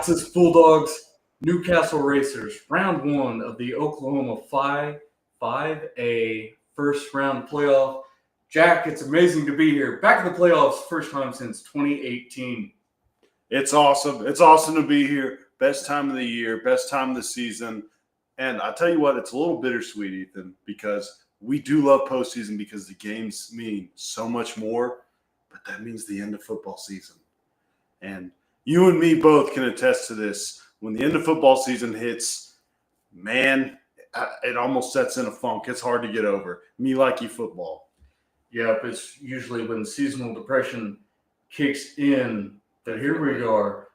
Altus Bulldogs, Newcastle Racers, round one of the Oklahoma 5A first round playoff. Jack, it's amazing to be here. Back in the playoffs, first time since 2018. It's awesome. It's awesome to be here. best time of the year, best time of the season. And I tell you what, it's a little bittersweet, Ethan, because we do love postseason because the games mean so much more, but that means the end of football season. And you and me both can attest to this. When the end of football season hits, man, it almost sets in a funk. It's hard to get over. Me like you football. Yep, it's usually when seasonal depression kicks in. But here we are.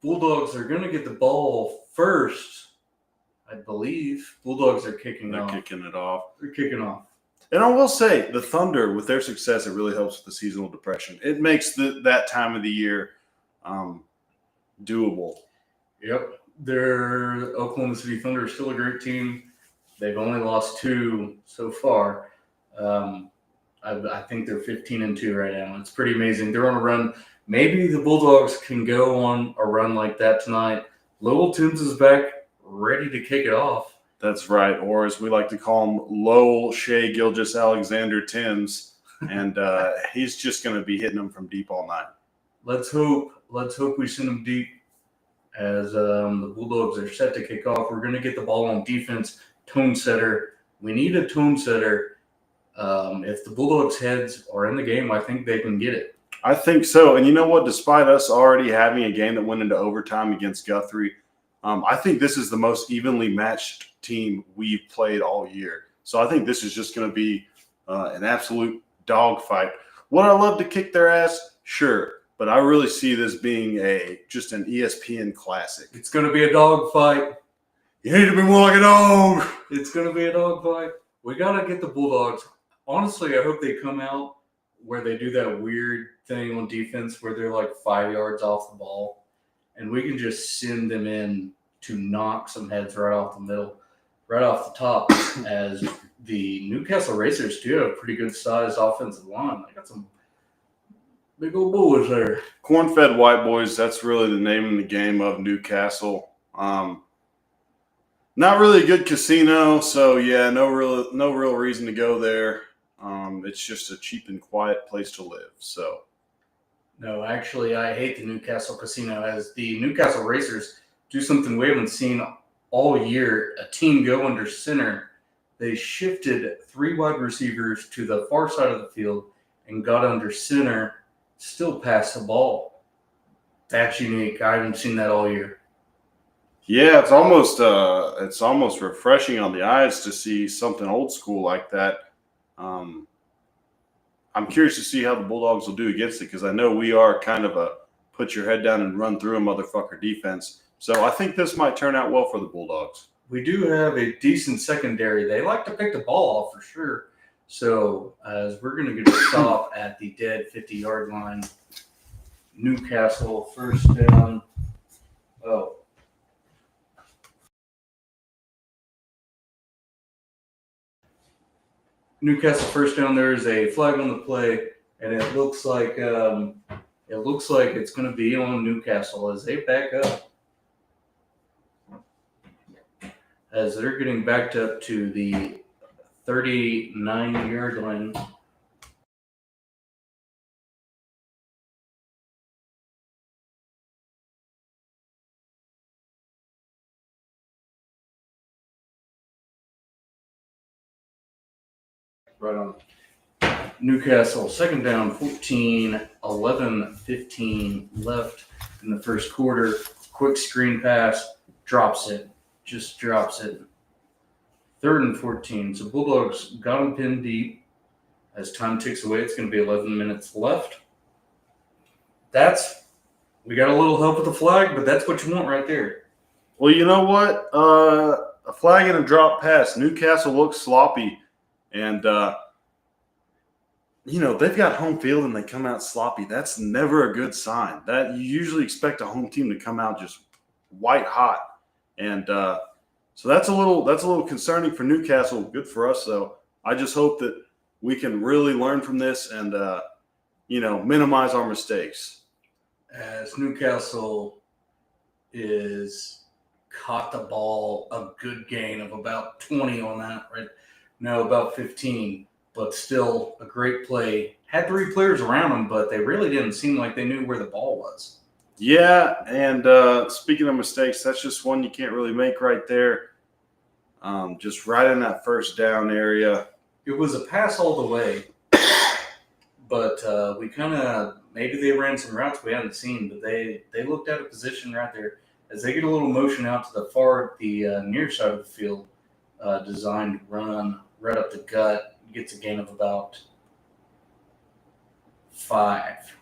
Bulldogs are going to get the ball first, I believe. Bulldogs are kicking off. They're kicking it off. They're kicking off. And I will say, the Thunder, with their success, it really helps with the seasonal depression. It makes that time of the year doable. Yep. Their Oklahoma City Thunder is still a great team. They've only lost 2 so far. I think they're 15-2 right now. It's pretty amazing. They're on a run. Maybe the Bulldogs can go on a run like that tonight. Lowell Timms is back, ready to kick it off. That's right, or as we like to call him, Lowell Shea Gilgis Alexander Timms, and he's just going to be hitting them from deep all night. Let's hope we send them deep as the Bulldogs are set to kick off. We're going to get the ball on defense, tone setter. We need a tone setter. If the Bulldogs' heads are in the game, I think they can get it. I think so. And you know what? Despite us already having a game that went into overtime against Guthrie, I think this is the most evenly matched team we've played all year. So I think this is just going to be an absolute dogfight. Would I love to kick their ass? Sure. But I really see this being just an ESPN classic. It's going to be a dogfight. You need to be more like a dog. It's going to be a dogfight. We got to get the Bulldogs. Honestly, I hope they come out where they do that weird thing on defense where they're like 5 yards off the ball, and we can just send them in to knock some heads right off the middle, right off the top, as the Newcastle Racers do have a pretty good sized offensive line. I got some big old boys there. Corn-fed white boys, that's really the name in the game of Newcastle. Not really a good casino, so yeah, no real reason to go there. It's just a cheap and quiet place to live. So, no, actually, I hate the Newcastle casino, as the Newcastle Racers do something we haven't seen all year. A team go under center. They shifted 3 wide receivers to the far side of the field and got under center, still passed the ball. That's unique. I haven't seen that all year. Yeah, it's almost refreshing on the eyes to see something old school like that. I'm curious to see how the Bulldogs will do against it, because I know we are kind of a put your head down and run through a motherfucker defense. So I think this might turn out well for the Bulldogs. We do have a decent secondary. They like to pick the ball off for sure. So as we're going to get a stop at the dead 50-yard line, Newcastle first down. Newcastle first down. There is a flag on the play, and it looks like it's going to be on Newcastle as they back up, as they're getting backed up to the 39-yard line. Right on. Newcastle, second down, 14, 11, 15 left in the first quarter. Quick screen pass, drops it. Just drops it. 3rd and 14. So Bulldogs got them pinned deep. As time ticks away, it's going to be 11 minutes left. We got a little help with the flag, but that's what you want right there. Well, you know what? A flag and a drop pass. Newcastle looks sloppy. And, they've got home field and they come out sloppy. That's never a good sign. That you usually expect a home team to come out just white hot. And so that's a little concerning for Newcastle. Good for us, though. I just hope that we can really learn from this and, minimize our mistakes. As Newcastle is caught the ball, a good gain of about 20 on that, right? No, about 15, but still a great play. Had 3 players around them, but they really didn't seem like they knew where the ball was. Yeah, and speaking of mistakes, that's just one you can't really make right there. Just right in that first down area. It was a pass all the way, but we kind of maybe they ran some routes we hadn't seen, but they looked out of position right there as they get a little motion out to the near side of the field, designed run right up the gut, gets a gain of about 5.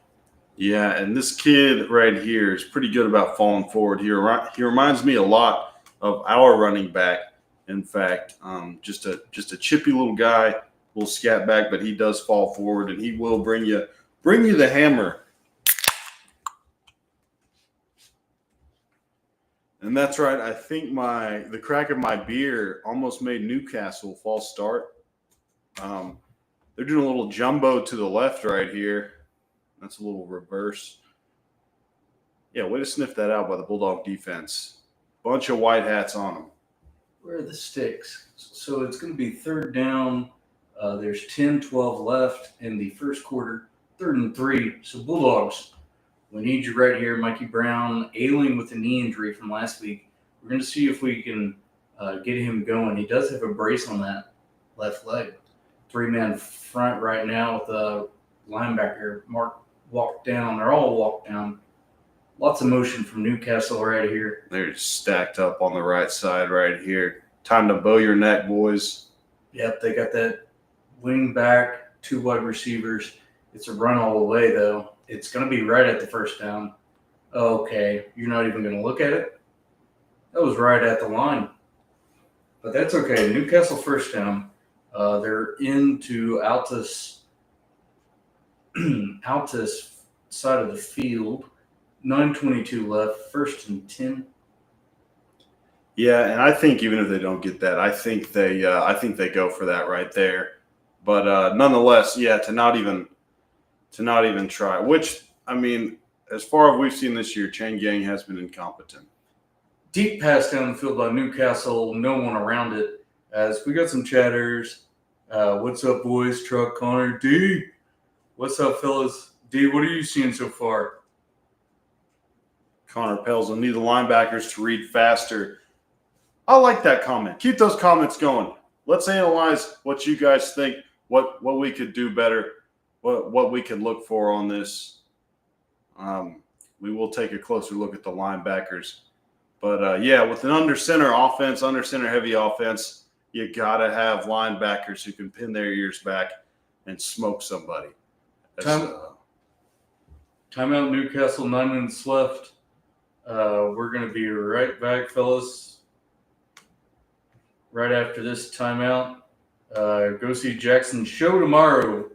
Yeah, and this kid right here is pretty good about falling forward. He reminds me a lot of our running back. In fact, just a chippy little guy, little scat back, but he does fall forward, and he will bring you the hammer. And that's right. I think the crack of my beer almost made Newcastle false start. They're doing a little jumbo to the left right here. That's a little reverse. Yeah, way to sniff that out by the Bulldog defense. Bunch of white hats on them. Where are the sticks? So it's going to be third down. There's 10-12 left in the first quarter. 3rd and 3. So Bulldogs, we need you right here. Mikey Brown, ailing with a knee injury from last week. We're going to see if we can get him going. He does have a brace on that left leg. 3-man front right now with a linebacker. Mark walked down. They're all walked down. Lots of motion from Newcastle right here. They're stacked up on the right side right here. Time to bow your neck, boys. Yep, they got that wing back, 2 wide receivers. It's a run all the way, though. It's going to be right at the first down. Okay, you're not even going to look at it? That was right at the line. But that's okay. Newcastle first down. They're into Altus side of the field. 9:22 left, 1st and 10. Yeah, and I think even if they don't get that, I think they go for that right there. But nonetheless, yeah, to not even try. Which, I mean, as far as we've seen this year, Chain Gang has been incompetent. Deep pass down the field by Newcastle, no one around it. As we got some chatters. What's up, boys? Truck, Connor, D. What's up, fellas? D, what are you seeing so far? Connor Pels will need the linebackers to read faster. I like that comment. Keep those comments going. Let's analyze what you guys think, what we could do better, what we could look for on this. We will take a closer look at the linebackers. But, yeah, with an under-center offense, under-center heavy offense, you got to have linebackers who can pin their ears back and smoke somebody. Timeout, Newcastle, 9 minutes left. We're going to be right back, fellas. Right after this timeout. Go see Jackson's show tomorrow.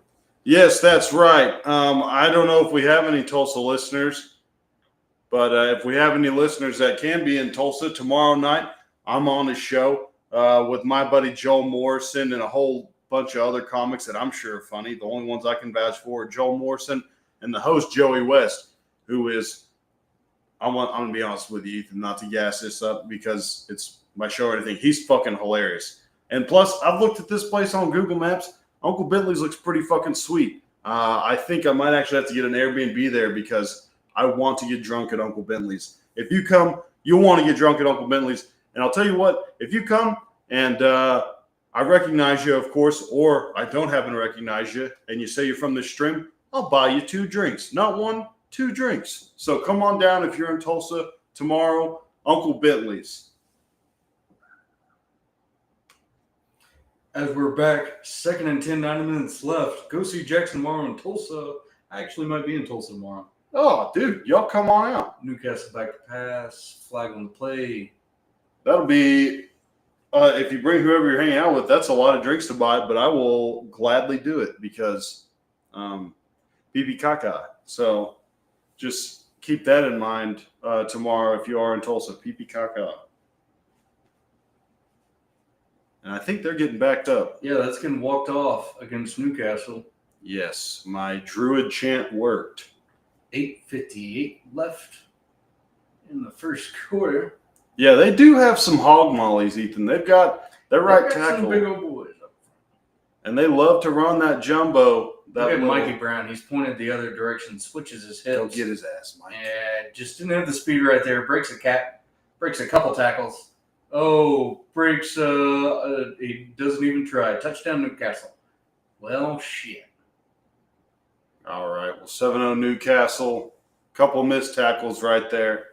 Yes, that's right. I don't know if we have any Tulsa listeners, but if we have any listeners that can be in Tulsa tomorrow night, I'm on a show with my buddy Joel Morrison and a whole bunch of other comics that I'm sure are funny. The only ones I can vouch for are Joel Morrison and the host Joey West, who is – I'm going to be honest with you, Ethan, not to gas this up because it's my show or anything. He's fucking hilarious. And plus, I've looked at this place on Google Maps. Uncle Bentley's looks pretty fucking sweet. I think I might actually have to get an Airbnb there because I want to get drunk at Uncle Bentley's. If you come, you'll want to get drunk at Uncle Bentley's. And I'll tell you what, if you come and I recognize you, of course, or I don't happen to recognize you, and you say you're from this stream, I'll buy you 2 drinks. Not 1, 2 drinks. So come on down if you're in Tulsa tomorrow, Uncle Bentley's. As we're back, 2nd and 10, 9 minutes left. Go see Jackson tomorrow in Tulsa. I actually might be in Tulsa tomorrow. Oh, dude, y'all come on out. Newcastle back to pass, flag on the play. That'll be, if you bring whoever you're hanging out with, that's a lot of drinks to buy, but I will gladly do it because Bibi Kaka. So just keep that in mind tomorrow if you are in Tulsa, Bibi Kaka. And I think they're getting backed up. Yeah, that's getting walked off against Newcastle. Yes, my Druid chant worked. 8:58 left in the first quarter. Yeah, they do have some hog mollies, Ethan. They've got their right tackle. Some big old boys up front. And they love to run that jumbo Look at Mikey Brown. He's pointed the other direction, switches his hips. Go get his ass, Mike. Yeah, just didn't have the speed right there. Breaks a couple tackles. Oh, breaks. He doesn't even try. Touchdown, Newcastle. Well, shit. All right. Well, 7-0 Newcastle. Couple missed tackles right there.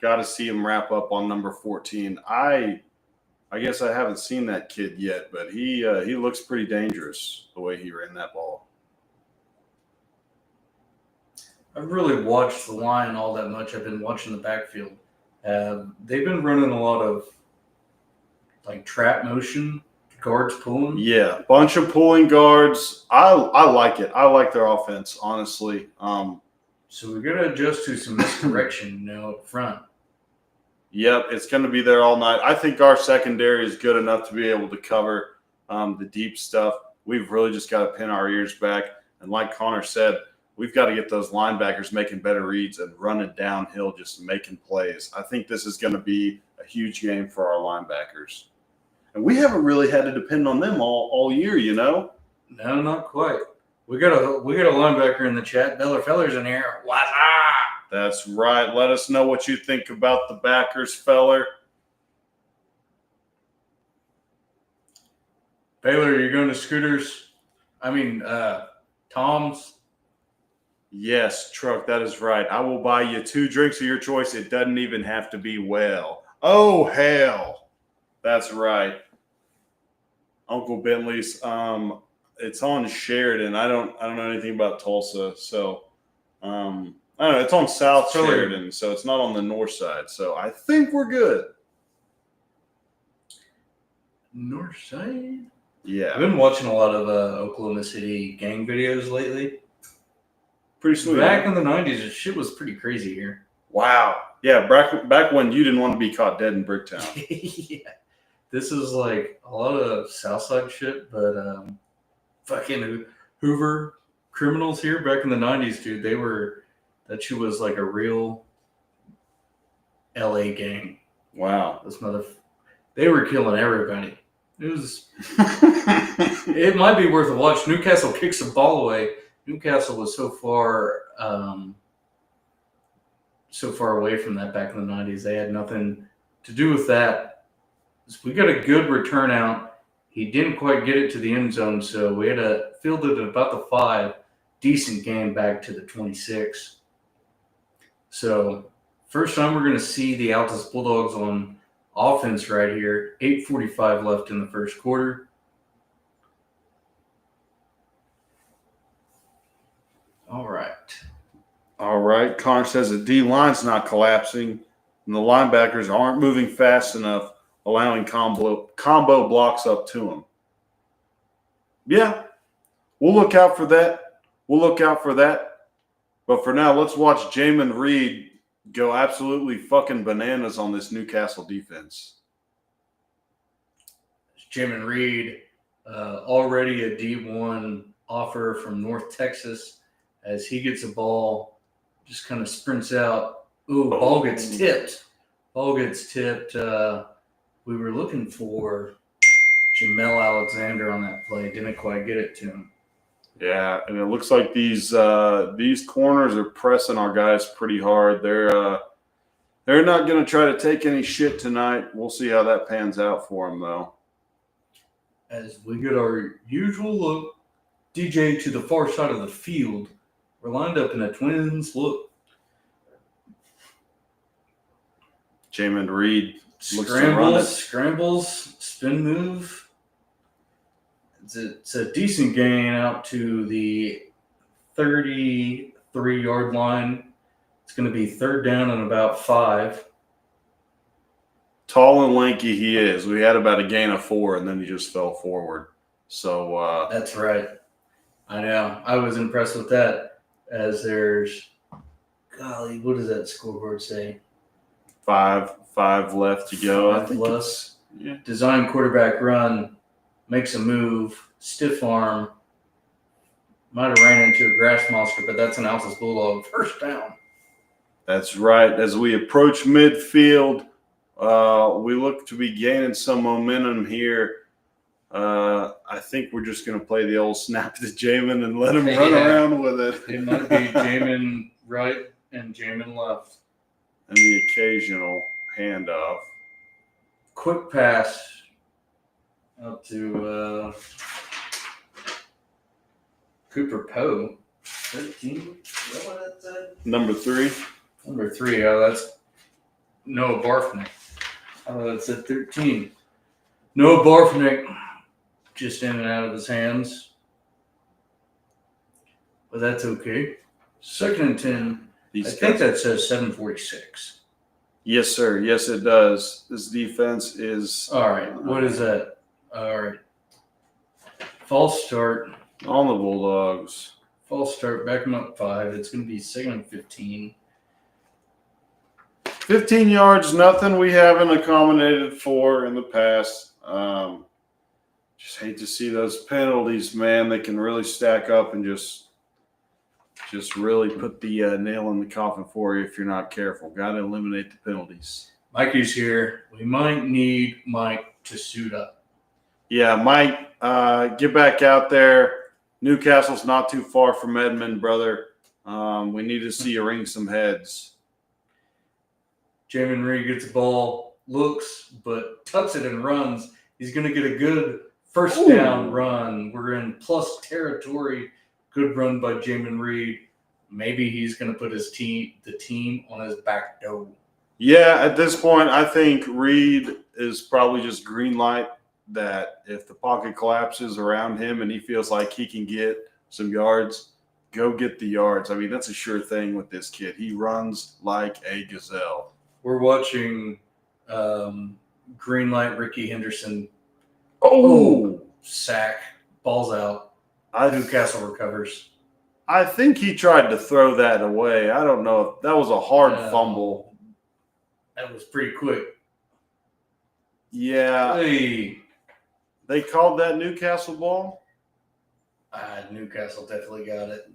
Got to see him wrap up on number 14. I guess I haven't seen that kid yet, but he looks pretty dangerous the way he ran that ball. I've really watched the line all that much. I've been watching the backfield. They've been running a lot of like trap motion, guards pulling. Yeah, bunch of pulling guards. I like it. I like their offense, honestly. So we got to adjust to some misdirection, up front. Yep, it's going to be there all night. I think our secondary is good enough to be able to cover the deep stuff. We've really just got to pin our ears back. And like Connor said, we've got to get those linebackers making better reads and running downhill, just making plays. I think this is going to be a huge game for our linebackers. And we haven't really had to depend on them all year, No, not quite. We got a linebacker in the chat. Feller's in here. What's up? That's right. Let us know what you think about the backers, feller. Baylor, you're going to Scooters? Tom's? Yes, Truck, that is right. I will buy you 2 drinks of your choice. It doesn't even have to be well. Oh, hell. That's right. Uncle Bentley's. It's on Sheridan. I don't know anything about Tulsa, so I don't know. It's on South Sheridan, so it's not on the north side. So I think we're good. North side? Yeah. I've been watching a lot of Oklahoma City gang videos lately. Pretty sweet. Back in the 90s, shit was pretty crazy here. Wow. Yeah, back when you didn't want to be caught dead in Bricktown. Yeah. This is like a lot of Southside shit, but fucking Hoover criminals here back in the 90s, dude, that shit was like a real LA gang. Wow. They were killing everybody. It might be worth a watch. Newcastle kicks the ball away. Newcastle was so far away from that back in the 90s. They had nothing to do with that. So we got a good return out. He didn't quite get it to the end zone, so we had to field it at about the 5. Decent game back to the 26. So first time we're going to see the Altus Bulldogs on offense right here. 8:45 left in the first quarter. All right. Connor says the D-line's not collapsing, and the linebackers aren't moving fast enough, allowing combo blocks up to them. Yeah, we'll look out for that. But for now, let's watch Jamin Reed go absolutely fucking bananas on this Newcastle defense. Jamin Reed, already a D1 offer from North Texas, as he gets a ball, just kind of sprints out. Ooh, ball gets tipped. We were looking for Jamel Alexander on that play. Didn't quite get it to him. Yeah, and it looks like these corners are pressing our guys pretty hard. They're not going to try to take any shit tonight. We'll see how that pans out for them, though. As we get our usual look, DJ to the far side of the field. We're lined up in a twins look. Jamin Reed looks to run it. Scrambles, spin move. It's a decent gain out to the 33-yard line. It's going to be 3rd down and about 5. Tall and lanky he is. We had about a gain of 4, and then he just fell forward. So that's right. I know. I was impressed with that. As there's, golly, what does that scoreboard say? 5 left to go. 5 plus. Yeah. Design quarterback run. Makes a move, stiff arm, might have ran into a grass monster, but that's an Altus Bulldog. First down. That's right. As we approach midfield, we look to be gaining some momentum here. I think we're just going to play the old snap to Jamin and let him run Yeah. around with it. It might be Jamin right and Jamin left. And the occasional handoff. Quick pass out to Cooper Poe. 13? Is that what that said? Number 3. Number 3. Oh, that's Noah Barfnick. Oh, it said 13. Noah Barfnick just in and out of his hands. But that's okay. 2nd and 10. I think that says 7:46. Yes, sir. Yes, it does. This defense is All right. What is that? All right. False start. on the Bulldogs. False start. Back them up 5. It's going to be 2nd and 15. 15 yards, nothing we haven't accommodated for in the past. Just hate to see those penalties, man. They can really stack up and just really put the nail in the coffin for you if you're not careful. Got to eliminate the penalties. Mikey's here. We might need Mike to suit up. Yeah, Mike, get back out there. Newcastle's not too far from Edmond, brother. We need to see you ring some heads. Jamin Reed gets the ball, looks, but tucks it and runs. He's going to get a good first down run. We're in plus territory. Good run by Jamin Reed. Maybe he's going to put the team on his back door. Yeah, at this point, I think Reed is probably just green light that if the pocket collapses around him and he feels like he can get some yards, go get the yards. I mean, that's a sure thing with this kid. He runs like a gazelle. We're watching green light Ricky Henderson. Sack. Ball's out. Newcastle recovers. I think he tried to throw that away. I don't know if that was a hard fumble. That was pretty quick. Yeah. Hey. They called that Newcastle ball? Newcastle definitely got it.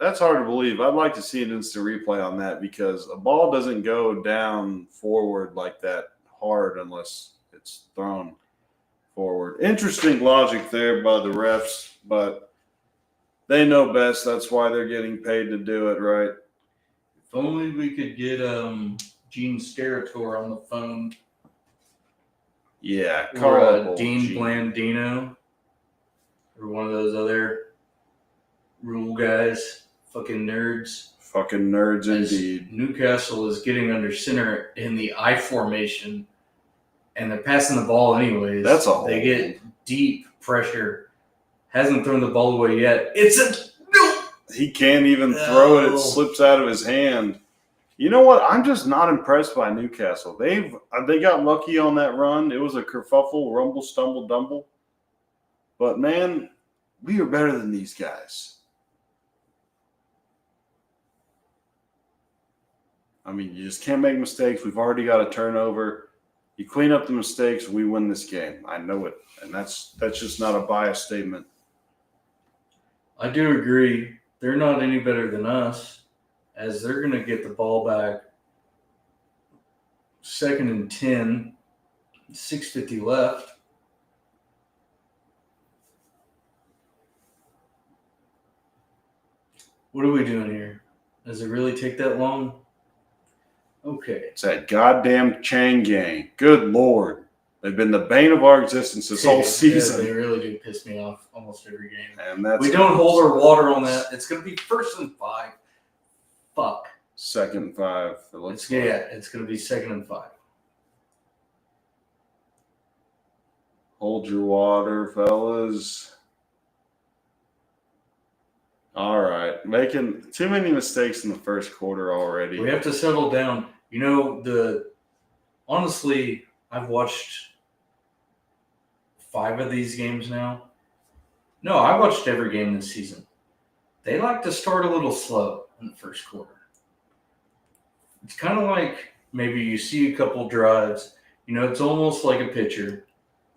That's hard to believe. I'd like to see an instant replay on that because a ball doesn't go down forward like that hard unless it's thrown forward. Interesting logic there by the refs, but they know best. That's why they're getting paid to do it, right? If only we could get Gene Steratore on the phone. Yeah, or Dean Blandino, or one of those other rule guys. Fucking nerds. Fucking nerds indeed. Newcastle is getting under center in the I formation, and they're passing the ball anyways. That's all. They get deep pressure. Hasn't thrown the ball away yet. He can't even throw it. It slips out of his hand. You know what? I'm just not impressed by Newcastle. They got lucky on that run. It was a kerfuffle, rumble, stumble, dumble. But, man, we are better than these guys. I mean, you just can't make mistakes. We've already got a turnover. You clean up the mistakes, we win this game. I know it. And that's just not a biased statement. I do agree. They're not any better than us, as they're going to get the ball back. 2nd and 10, 6:50 left. What are we doing here? Does it really take that long? Okay. It's that goddamn Chang gang. Good Lord. They've been the bane of our existence this whole season. Yeah, they really do piss me off almost every game. And we don't hold our water on that. It's going to be 1st and 5. Fuck. 2nd and 5. It's going to be 2nd and 5. Hold your water, fellas. All right. Making too many mistakes in the first quarter already. We have to settle down. You know, honestly, I've watched 5 of these games now. No, I watched every game this season. They like to start a little slow in the first quarter. It's kind of like maybe you see a couple drives. You know, it's almost like a pitcher.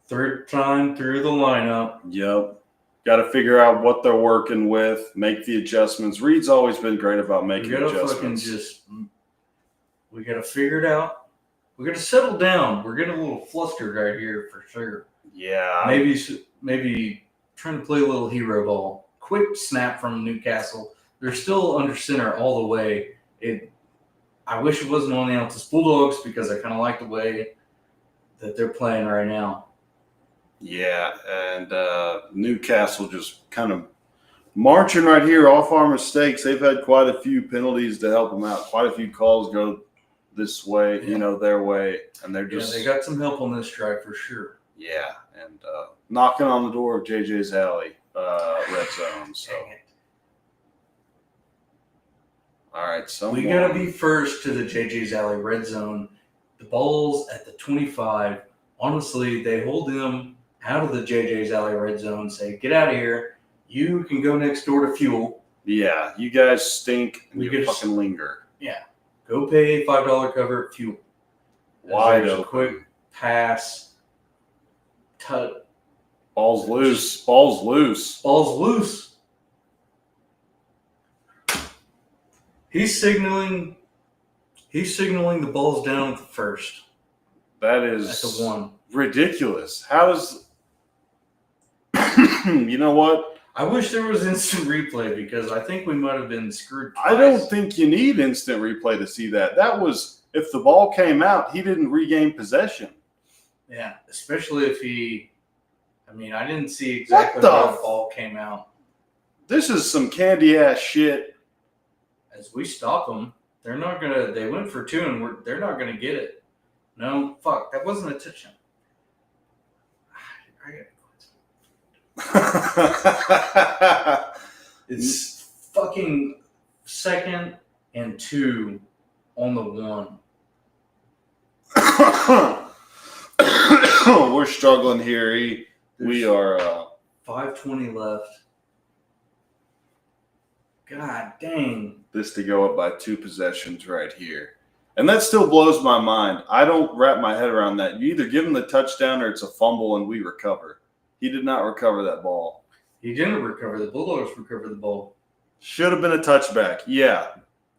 3rd time through the lineup. Yep. Got to figure out what they're working with, make the adjustments. Reed's always been great about making adjustments. We got to figure it out. We got to settle down. We're getting a little flustered right here for sure. Yeah. Maybe trying to play a little hero ball. Quick snap from Newcastle. They're still under center all the way. I wish it wasn't on the Altus Bulldogs because I kind of like the way that they're playing right now. Yeah, and Newcastle just kind of marching right here off our mistakes. They've had quite a few penalties to help them out. Quite a few calls go this way, their way, and they're just they got some help on this drive for sure. Yeah, and knocking on the door of JJ's alley, red zone. So, all right, we gotta be first to the JJ's alley red zone. The ball's at the 25. Honestly, they hold them out of the JJ's alley red zone. Say, get out of here. You can go next door to fuel. Yeah, you guys stink and you fucking linger. Yeah, go pay $5 cover at fuel. Wide open. Quick pass. Ball's loose. Ball's loose. Ball's loose. He's signaling the ball's down at the first. That is at the 1. Ridiculous. How does you know what? I wish there was instant replay because I think we might have been screwed twice. I don't think you need instant replay to see that. That was if the ball came out, he didn't regain possession. Yeah, especially if I didn't see exactly how the ball came out. This is some candy ass shit. As we stop them, they're not gonna. They went for 2, and they're not gonna get it. No, fuck, that wasn't a touchdown. It's fucking 2nd and 2 on the 1. We're struggling here. We are 5:20 left. God dang. This to go up by 2 possessions right here. And that still blows my mind. I don't wrap my head around that. You either give him the touchdown or it's a fumble and we recover. He did not recover that ball. He didn't recover. The Bulldogs recovered the ball. Should have been a touchback. Yeah.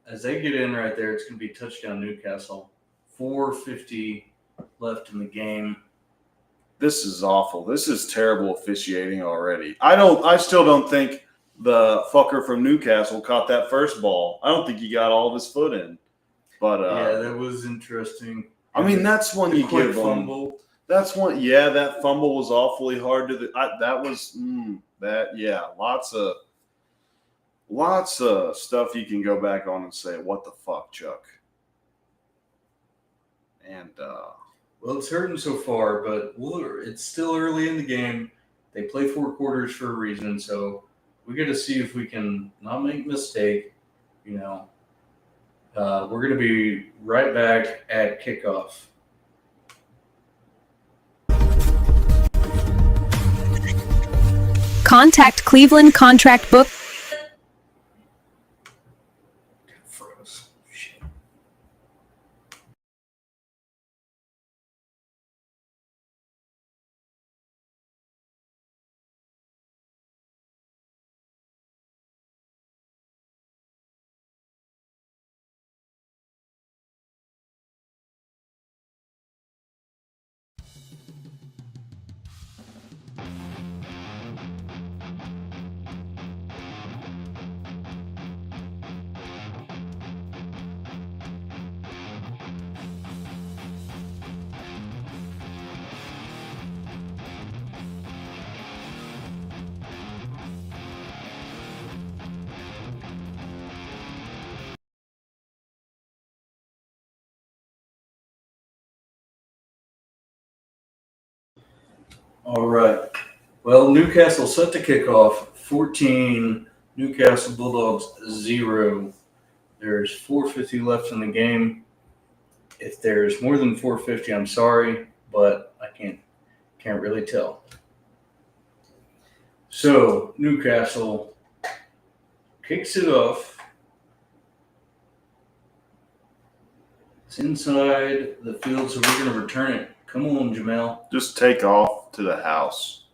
As they get in right there, it's going to be touchdown Newcastle. 4:50 left in the game. This is awful. This is terrible officiating already. I still don't think the fucker from Newcastle caught that first ball. I don't think he got all of his foot in. But yeah, that was interesting. That's one you give them. Fumble. That's one. Yeah, that fumble was awfully hard to. Lots of stuff you can go back on and say, "What the fuck, Chuck?" And well, it's hurting so far, but it's still early in the game. They play 4 quarters for a reason, so we got to see if we can not make a mistake. We're going to be right back at kickoff. Contact Cleveland Contract Book. Froze. Shit. All right. Well, Newcastle set to kick off. 14, Newcastle Bulldogs 0. There's 4:50 left in the game. If there's more than 4:50, I'm sorry, but I can't really tell. So Newcastle kicks it off. It's inside the field, so we're going to return it. Come on, Jamel. just take off to the house.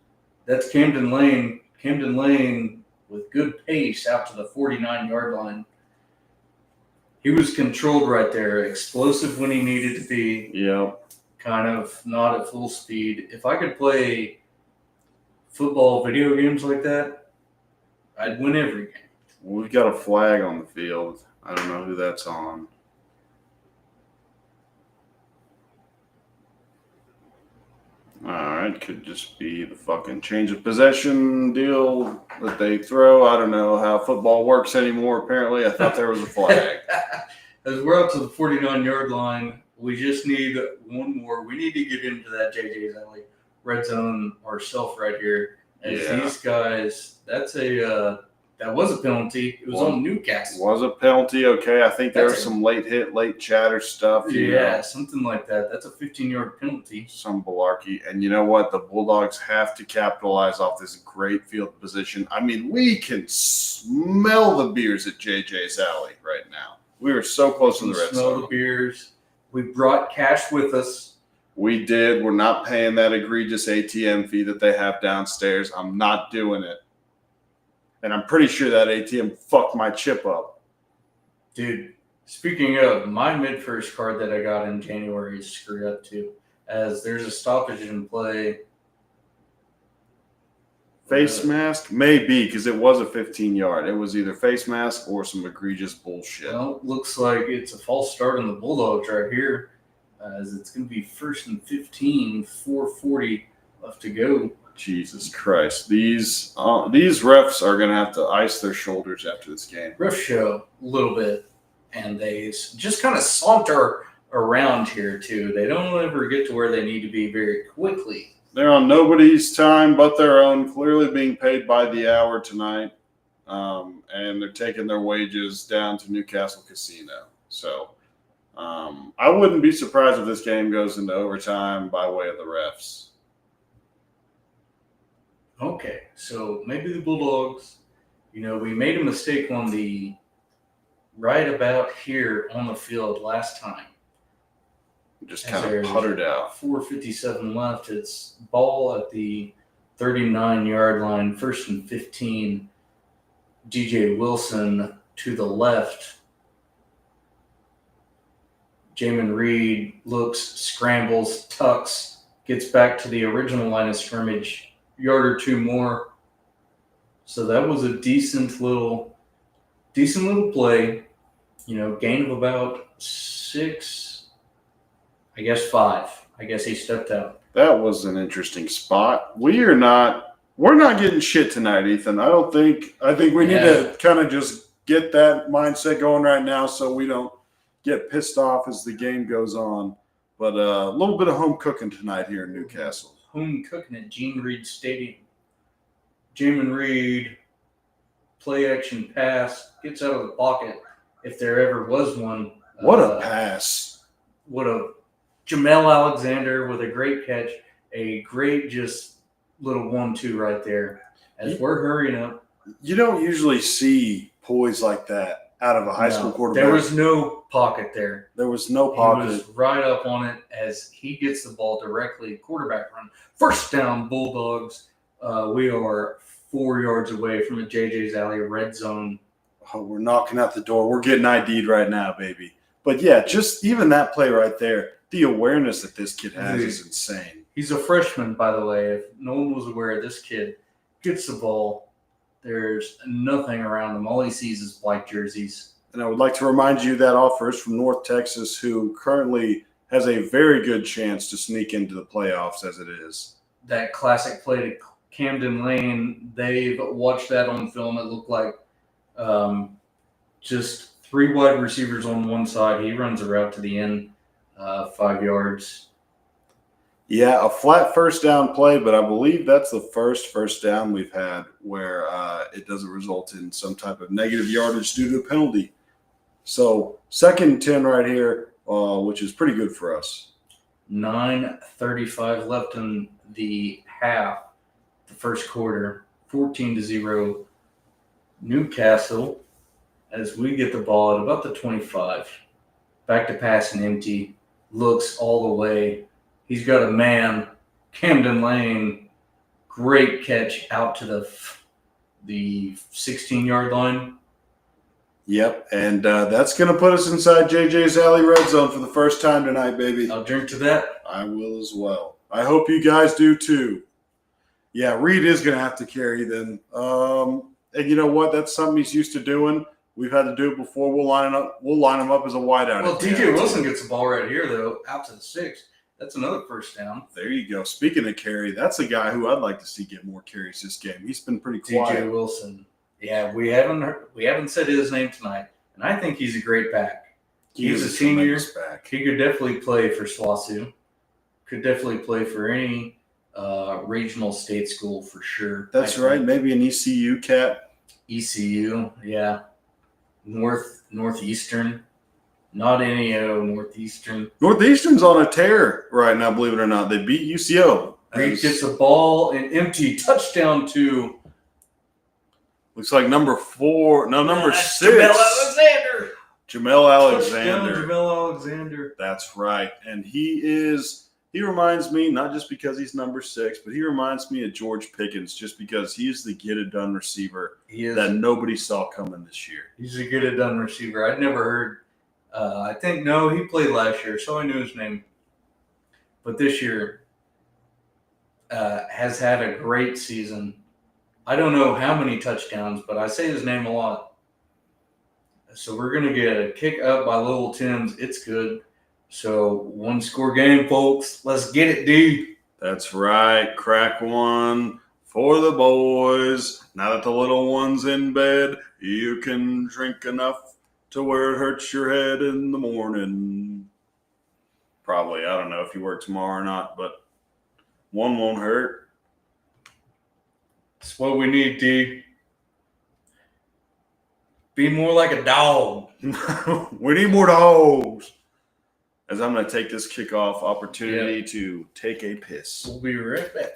That's Camden Lane. Camden Lane with good pace out to the 49-yard line. He was controlled right there. Explosive when he needed to be. Yep. kind of not at full speed. If I could play football video games like that, I'd win every game. We've got a flag on the field. I don't know who that's on. All right, could just be the fucking change of possession deal that they throw. I don't know how football works anymore. Apparently, I thought there was a flag. As we're up to the 49-yard line, we just need one more. We need to get into that JJ's Alley red zone ourselves right here. As these guys, that was a penalty. It was on Newcastle. Was a penalty, okay. I think there was some late hit, late chatter stuff. Yeah, something like that. That's a 15-yard penalty. Some malarkey. And you know what? The Bulldogs have to capitalize off this great field position. I mean, we can smell the beers at JJ's Alley right now. We were so close to the red zone. Smell the beers. We brought cash with us. We did. We're not paying that egregious ATM fee that they have downstairs. I'm not doing it. And I'm pretty sure that ATM fucked my chip up. Dude, speaking of, my mid-first card that I got in January is screwed up too, as there's a stoppage in play. Face mask? Maybe, because it was a 15-yard. It was either face mask or some egregious bullshit. Well, looks like it's a false start on the Bulldogs right here, as it's going to be 1st and 15, 4:40 left to go. Jesus Christ. These refs are going to have to ice their shoulders after this game. Ref show a little bit, and they just kind of saunter around here too. They don't ever get to where they need to be very quickly. They're on nobody's time but their own, clearly being paid by the hour tonight, and they're taking their wages down to Newcastle Casino. So I wouldn't be surprised if this game goes into overtime by way of the refs. Okay, so maybe the Bulldogs, we made a mistake on the right about here on the field last time. Just kind of puttered out. 4:57 left. It's ball at the 39-yard line, 1st and 15. DJ Wilson to the left. Jamin Reed looks, scrambles, tucks, gets back to the original line of scrimmage. Yard or two more. So that was a decent little play. Gain of about 6, I guess 5. I guess he stepped out. That was an interesting spot. We're not getting shit tonight, Ethan. I think we need to kind of just get that mindset going right now so we don't get pissed off as the game goes on. But a little bit of home cooking tonight here in Newcastle. Home cooking at Gene Reed Stadium. Jamin Reed, play action pass, gets out of the pocket if there ever was one. What a pass. What a Jamel Alexander with a great catch. A great just little 1-2 right there. As we're hurrying up. You don't usually see poise like that out of a high school quarterback. There was no pocket there. There was no pocket. He was right up on it as he gets the ball directly. Quarterback run. First down, Bulldogs. We are 4 yards away from the JJ's Alley red zone. Oh, we're knocking out the door. We're getting ID'd right now, baby. But yeah, just even that play right there, the awareness that this kid has is insane. He's a freshman, by the way. If no one was aware, this kid gets the ball. There's nothing around him. All he sees is black jerseys. And I would like to remind you that offer is from North Texas, who currently has a very good chance to sneak into the playoffs as it is. That classic play to Camden Lane, they've watched that on film. It looked like just 3 wide receivers on one side. He runs a route to the end, 5 yards. Yeah, a flat first down play, but I believe that's the first down we've had where it doesn't result in some type of negative yardage due to a penalty. So 2nd and 10 right here, which is pretty good for us. 9:35 left in the half, the first quarter, 14-0. Newcastle, as we get the ball at about the 25. Back to pass and empty, looks all the way. He's got a man, Camden Lane, great catch out to the 16-yard line. Yep, and that's going to put us inside JJ's Alley Red Zone for the first time tonight, baby. I'll drink to that. I will as well. I hope you guys do too. Yeah, Reed is going to have to carry them. And you know what? That's something he's used to doing. We've had to do it before. We'll line him up as a wideout. Well, DJ Wilson gets the ball right here, though, out to the 6. That's another first down. There you go. Speaking of carry, that's a guy who I'd like to see get more carries this game. He's been pretty quiet. DJ Wilson. Yeah, we haven't said his name tonight, and I think he's a great back. He's a senior. Back. He could definitely play for SWASU. Could definitely play for any regional state school for sure. That's right. Maybe an ECU cat. ECU, yeah. Northeastern. Not NEO, Northeastern. Northeastern's on a tear right now, believe it or not. They beat UCO. Reed gets a ball and empty touchdown to looks like number 6. Jamel Alexander. That's right. And he reminds me, not just because he's number 6, but he reminds me of George Pickens just because he's the get-it-done receiver that nobody saw coming this year. He's a get-it-done receiver. I'd never heard. He played last year, so I knew his name. But this year has had a great season. I don't know how many touchdowns, but I say his name a lot. So we're going to get a kick up by Little Tim's. It's good. So one-score game, folks. Let's get it, D. That's right. Crack one for the boys. Now that the little one's in bed, you can drink enough to where it hurts your head in the morning. Probably. I don't know if you work tomorrow or not, but one won't hurt. That's what we need, D. Be more like a dog. We need more dogs. As I'm going to take this kickoff opportunity to take a piss. We'll be right back.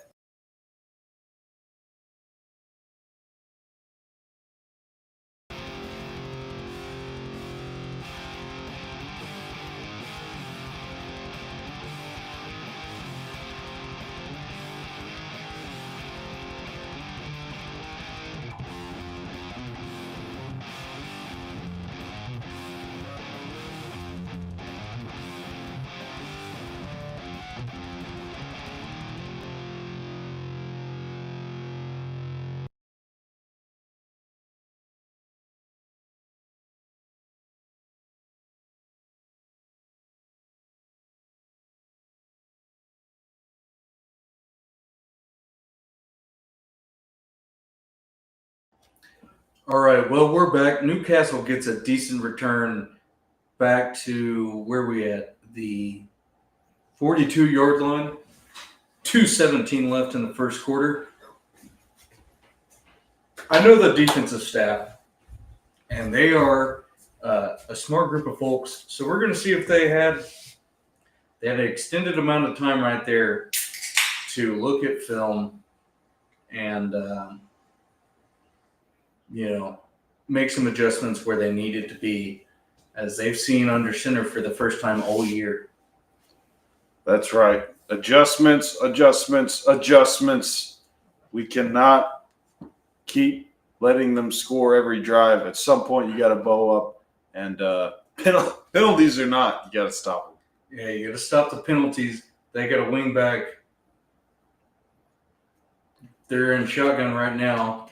All right, well, we're back. Newcastle gets a decent return back to where we at, the 42-yard line. 2:17 left in the first quarter. I know the defensive staff, and they are a smart group of folks. So we're going to see if they had an extended amount of time right there to look at film and make some adjustments where they needed to be, as they've seen under center for the first time all year. That's right. Adjustments. We cannot keep letting them score every drive. At some point, you got to bow up, and penalties or not, you got to stop them. Yeah, you got to stop the penalties. They got a wing back. They're in shotgun right now.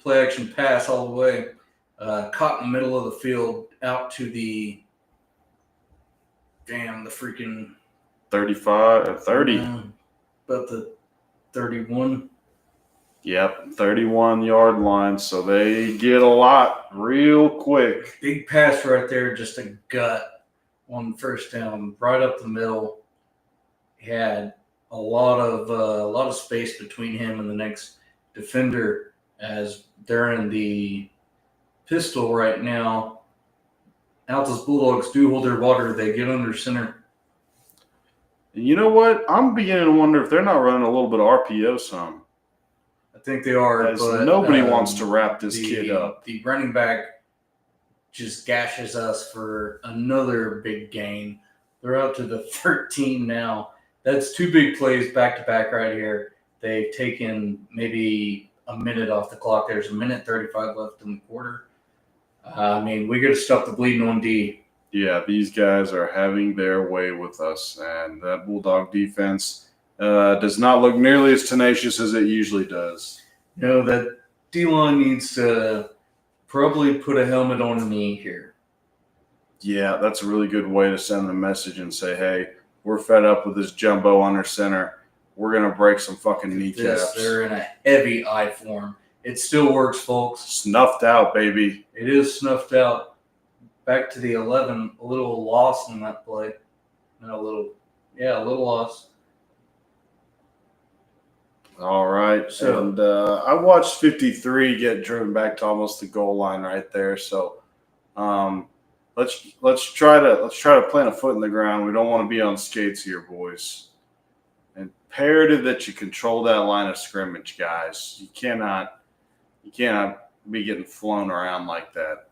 Play action pass all the way. Caught in the middle of the field out to the freaking 35 or 30. About the 31. Yep, 31-yard line. So they get a lot real quick. Big pass right there, just a gut on first down, right up the middle. He had a lot of space between him and the next defender, as they're in the pistol right now. Altus Bulldogs do hold their water. They get under center. You know what? I'm beginning to wonder if they're not running a little bit of RPO some. I think they are. But nobody wants to wrap this kid up. The running back just gashes us for another big gain. They're up to the 13 now. That's two big plays back-to-back right here. They've taken maybe a minute off the clock. There's a minute 35 left in the quarter. I mean, we got to stop the bleeding on D. Yeah, these guys are having their way with us, and that Bulldog defense does not look nearly as tenacious as it usually does. That D-line needs to probably put a helmet on a knee here. Yeah, that's a really good way to send the message and say, hey, we're fed up with this jumbo under center. We're going to break some fucking kneecaps. They're in a heavy eye form. It still works, folks. Snuffed out, baby. It is snuffed out. Back to the 11, a little loss in that play. A little loss. All right. So, and I watched 53 get driven back to almost the goal line right there. So let's try to plant a foot in the ground. We don't want to be on skates here, boys. Imperative that you control that line of scrimmage, guys. You cannot be getting flown around like that.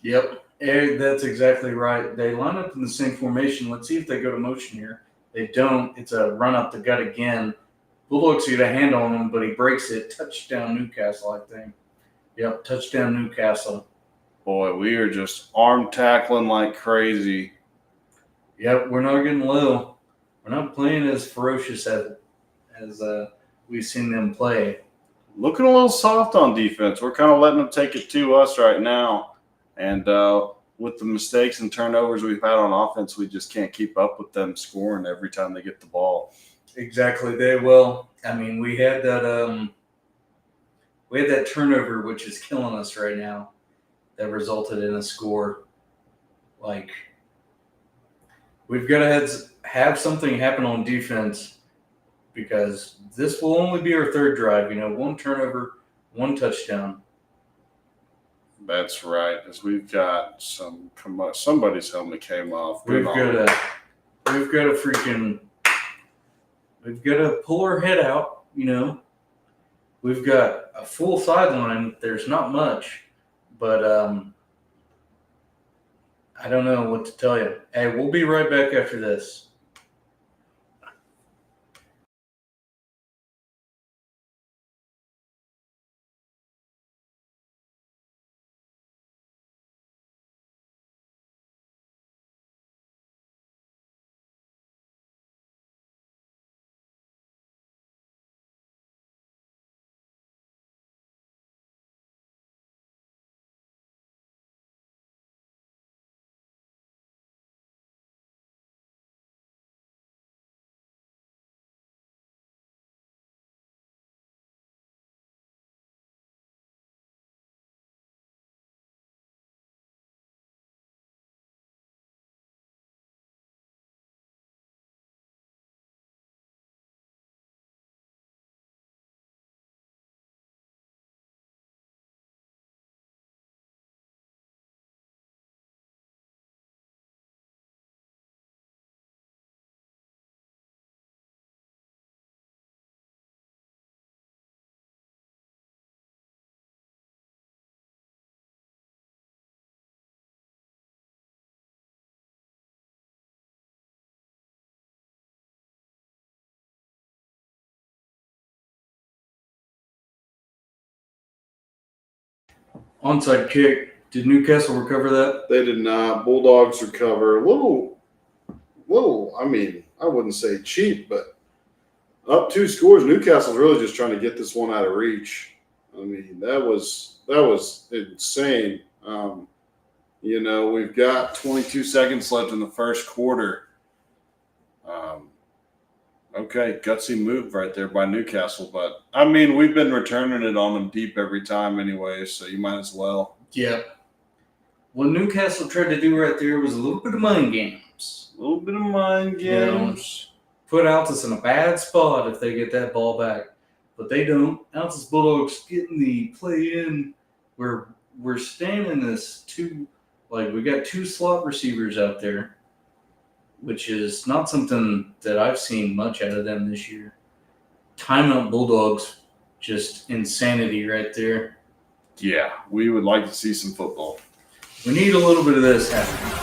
Yep. That's exactly right. They line up in the same formation. Let's see if they go to motion here. They don't. It's a run up the gut again. Bulldogs get a hand on him, but he breaks it. Touchdown Newcastle, I think. Yep, touchdown Newcastle. Boy, we are just arm tackling like crazy. Yep, we're not getting low. We're not playing as ferocious as we've seen them play. Looking a little soft on defense. We're kind of letting them take it to us right now. And with the mistakes and turnovers we've had on offense, we just can't keep up with them scoring every time they get the ball. Exactly. We had that turnover, which is killing us right now, that resulted in a score. Like, we've got to have something happen on defense, because this will only be our third drive. One turnover, one touchdown. That's right. As we've got somebody's helmet came off. We've got to pull our head out. We've got a full sideline. There's not much, but I don't know what to tell you. Hey, we'll be right back after this. Onside kick. Did Newcastle recover that? They did not. Bulldogs recover. A little, I wouldn't say cheap, but up 2 scores. Newcastle's really just trying to get this one out of reach. That was insane. We've got 22 seconds left in the first quarter. Okay, gutsy move right there by Newcastle. But, we've been returning it on them deep every time anyway, so you might as well. Yep. What Newcastle tried to do right there was a little bit of mind games. A little bit of mind games. Put Altus in a bad spot if they get that ball back. But they don't. Altus Bulldogs getting the play in. We're staying in this we got 2 slot receivers out there, which is not something that I've seen much out of them this year. Timeout Bulldogs, just insanity right there. Yeah, we would like to see some football. We need a little bit of this happening.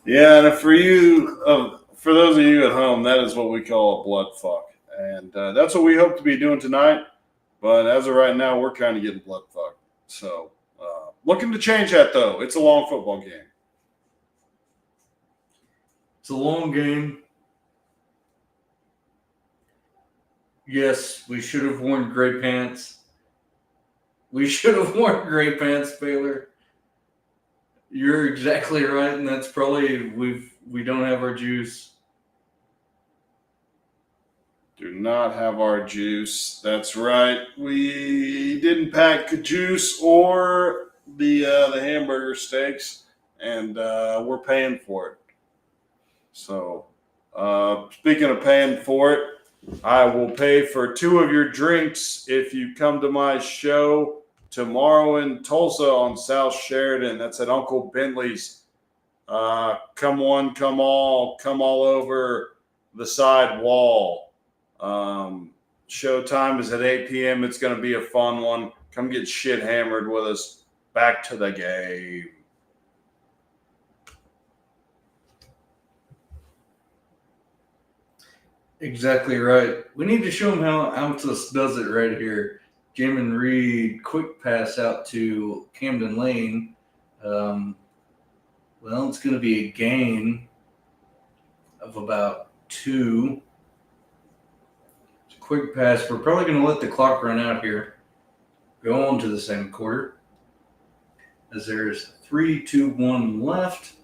Yeah, and for those of you at home, that is what we call a blood fuck. And that's what we hope to be doing tonight. But as of right now, we're kind of getting blood fucked. So looking to change that, though. It's a long football game. It's a long game. Yes, we should have worn gray pants. We should have worn gray pants, Baylor. You're exactly right, and that's probably we don't have our juice. Do not have our juice. That's right. We didn't pack the juice or the hamburger steaks, and we're paying for it. So, speaking of paying for it, I will pay for 2 of your drinks if you come to my show tomorrow in Tulsa on South Sheridan. That's at Uncle Bentley's. Come one, come all over the side wall. Show time is at 8 p.m. It's going to be a fun one. Come get shit hammered with us. Back to the game. Exactly right. We need to show them how Altus does it right here. Jamin Reed, quick pass out to Camden Lane. Well, it's going to be a gain of about 2. It's a quick pass. We're probably going to let the clock run out here. Go on to the second quarter. As there's 3-2-1 left.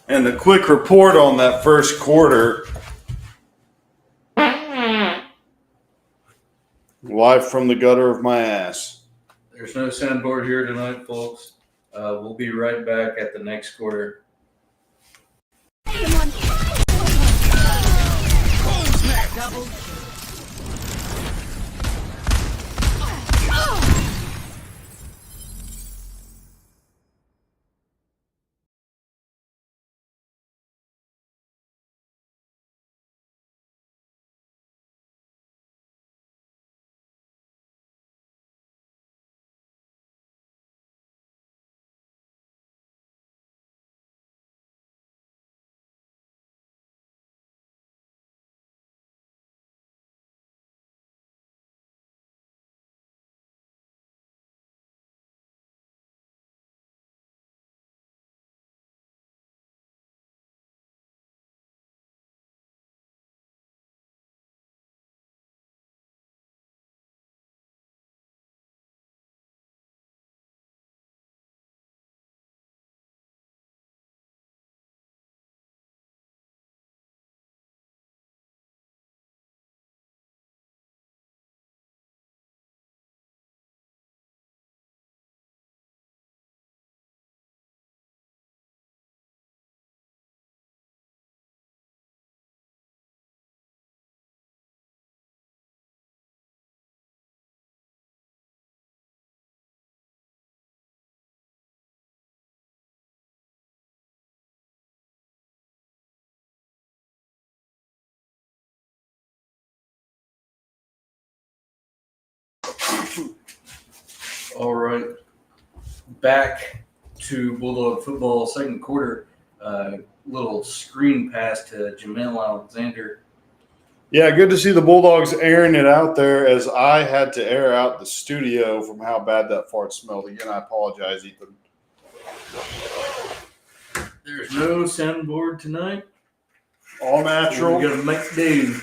And a quick report on that first quarter. Live from the gutter of my ass. There's no soundboard here tonight, folks. We'll be right back at the next quarter. Double. All right. Back to Bulldog football, second quarter. Little screen pass to Jamel Alexander. Yeah, good to see the Bulldogs airing it out there as I had to air out the studio from how bad that fart smelled. Again, I apologize, Ethan. There's no soundboard tonight. All natural. We're going to make do.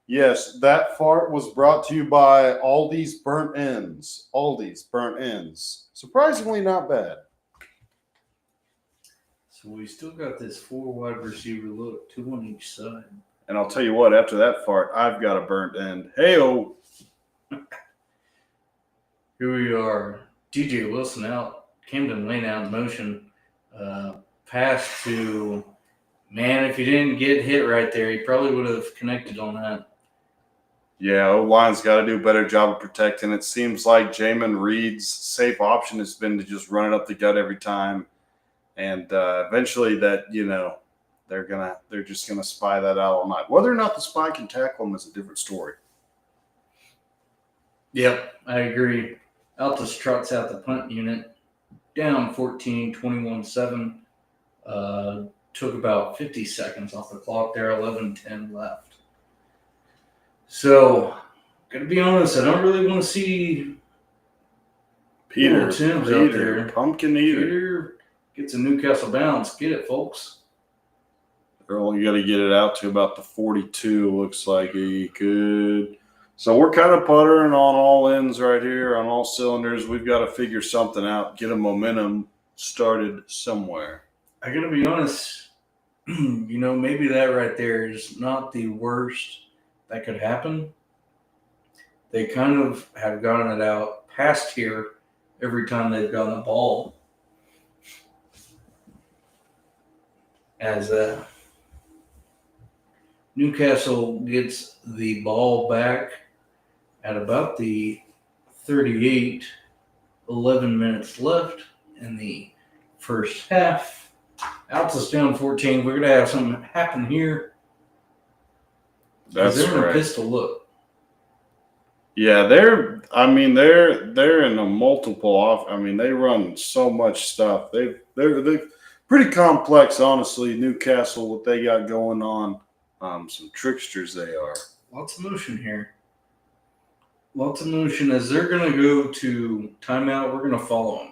Yes, that fart was brought to you by Aldi's Burnt Ends. Aldi's Burnt Ends. Surprisingly not bad. So we still got this 4 wide receiver look, 2 on each side. And I'll tell you what, after that fart, I've got a burnt end. Hey-oh. Here we are. DJ Wilson out. Camden Lane out in motion. Pass to, man, if he didn't get hit right there, he probably would have connected on that. Yeah, O-line's got to do a better job of protecting. It seems like Jamin Reed's safe option has been to just run it up the gut every time. And eventually that, they're just gonna spy that out all night. Whether or not the spy can tackle him is a different story. Yep, I agree. Altus trots out the punt unit. Down 14, 21-7. took about 50 seconds off the clock there, 11:10 left. So, gotta be honest, I don't really want to see Peter, Tim's out there. Pumpkin Eater. Peter gets a Newcastle bounce. Get it, folks. Earl, you got to get it out to about the 42. Looks like he could. So we're kind of puttering on all ends right here, on all cylinders. We've got to figure something out, get a momentum started somewhere. I gotta be honest, maybe that right there is not the worst that could happen. They kind of have gotten it out past here every time they've gotten the ball. As Newcastle gets the ball back at about the 38, 11 minutes left in the first half. Altus down 14. We're going to have something happen here. That's they're in right. a pistol look. Yeah, they're in a multiple off. I mean, they run so much stuff. They're pretty complex, honestly. Newcastle, what they got going on, some tricksters they are. Lots of motion here. Lots of motion. As they're going to go to timeout, we're going to follow them.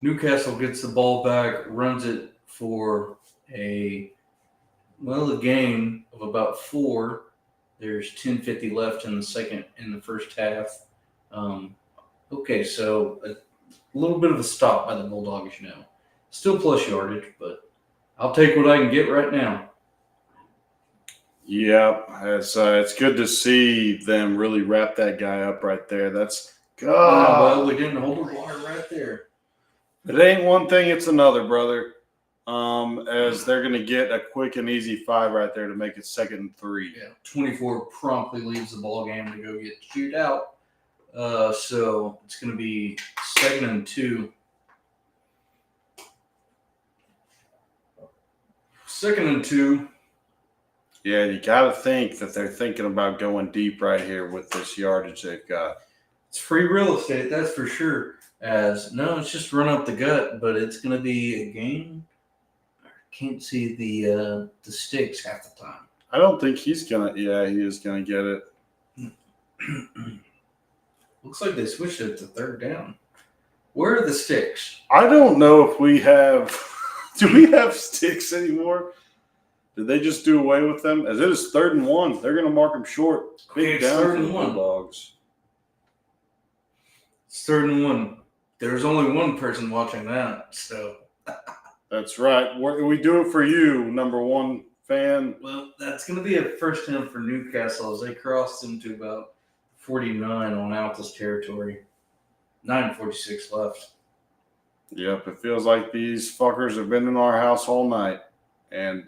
Newcastle gets the ball back, runs it for a gain of about 4. There's 10:50 left in the first half. Okay, so a little bit of a stop by the Bulldogs, Still plus yardage, but I'll take what I can get right now. Yeah, it's good to see them really wrap that guy up right there. That's God. Well, we didn't hold the water right there. It ain't one thing, it's another, brother. As they're going to get a quick and easy 5 right there to make it 2nd and 3. Yeah, 24 promptly leaves the ball game to go get chewed out. So it's going to be 2nd and 2. 2nd and 2. Yeah, you got to think that they're thinking about going deep right here with this yardage they've got. It's free real estate, that's for sure. It's just run up the gut, but it's going to be a gain. I can't see the sticks half the time. I don't think he's going to. Yeah, he is going to get it. Looks like they switched it to 3rd down. Where are the sticks? I don't know if we have. Do we have sticks anymore? Did they just do away with them? As it is 3rd and 1, they're going to mark them short. Big down for the Bulldogs. It's 3rd and 1. There's only one person watching that, so. That's right. We do it for you, number 1 fan. Well, that's going to be a first down for Newcastle as they crossed into about 49 on Altus territory. 9:46 left. Yep, it feels like these fuckers have been in our house all night, and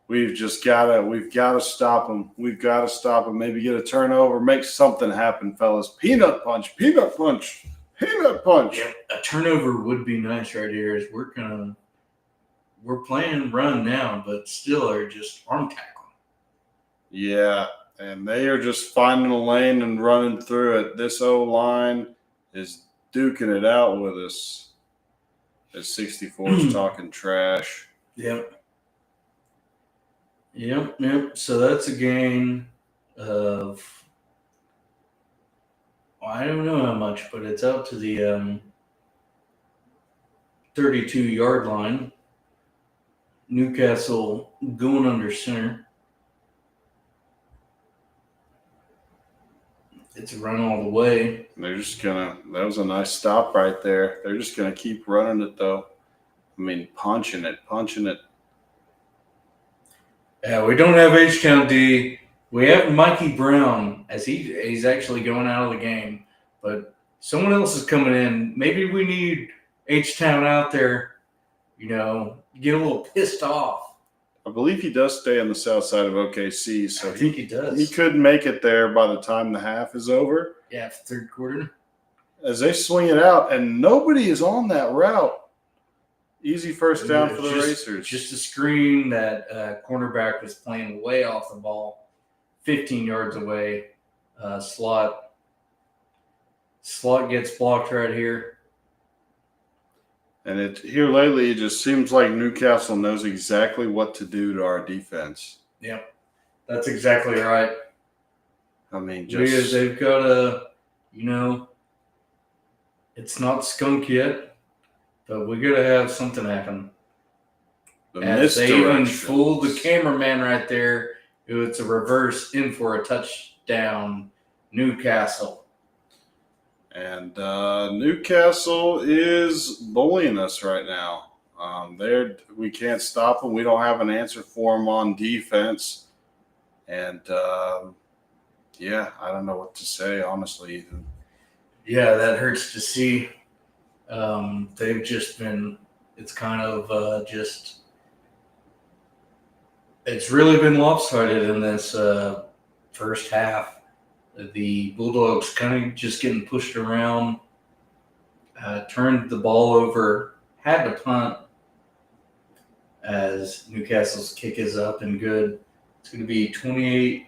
we've got to stop them. We've got to stop them. Maybe get a turnover, make something happen, fellas. Peanut punch, peanut punch, peanut punch. Yeah, a turnover would be nice right here. As we're playing run now, but still are just arm tackling. Yeah, and they are just finding a lane and running through it. This O-line is duking it out with us. As 64 is talking trash. Yep. So that's a gain of, I don't know how much, but it's out to the 32-yard line. Newcastle going under center. It's a run all the way. They're just gonna. That was a nice stop right there. They're just gonna keep running it though. I mean, punching it. Yeah, we don't have H-Town D. We have Mikey Brown as he's actually going out of the game, but someone else is coming in. Maybe we need H-Town out there, get a little pissed off. I believe he does stay on the south side of OKC, so I think he does. He could make it there by the time the half is over. Yeah, third quarter. As they swing it out, and nobody is on that route. Easy first down for the Racers. Just a screen that cornerback was playing way off the ball, 15 yards away. Slot gets blocked right here. And here lately, it just seems like Newcastle knows exactly what to do to our defense. Yep, that's exactly right. I mean, Because they've got it's not skunk yet, but we got to have something happen. As they even fooled the cameraman right there. It's a reverse in for a touchdown, Newcastle. And Newcastle is bullying us right now. We can't stop them. We don't have an answer for them on defense. And, I don't know what to say, honestly, Ethan. Yeah, that hurts to see. They've just been – it's kind of it's really been lopsided in this first half. The Bulldogs kind of just getting pushed around, turned the ball over, had to punt as Newcastle's kick is up and good. It's going to be 28-7,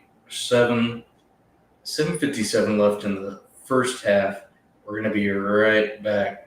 7:57 left in the first half. We're going to be right back.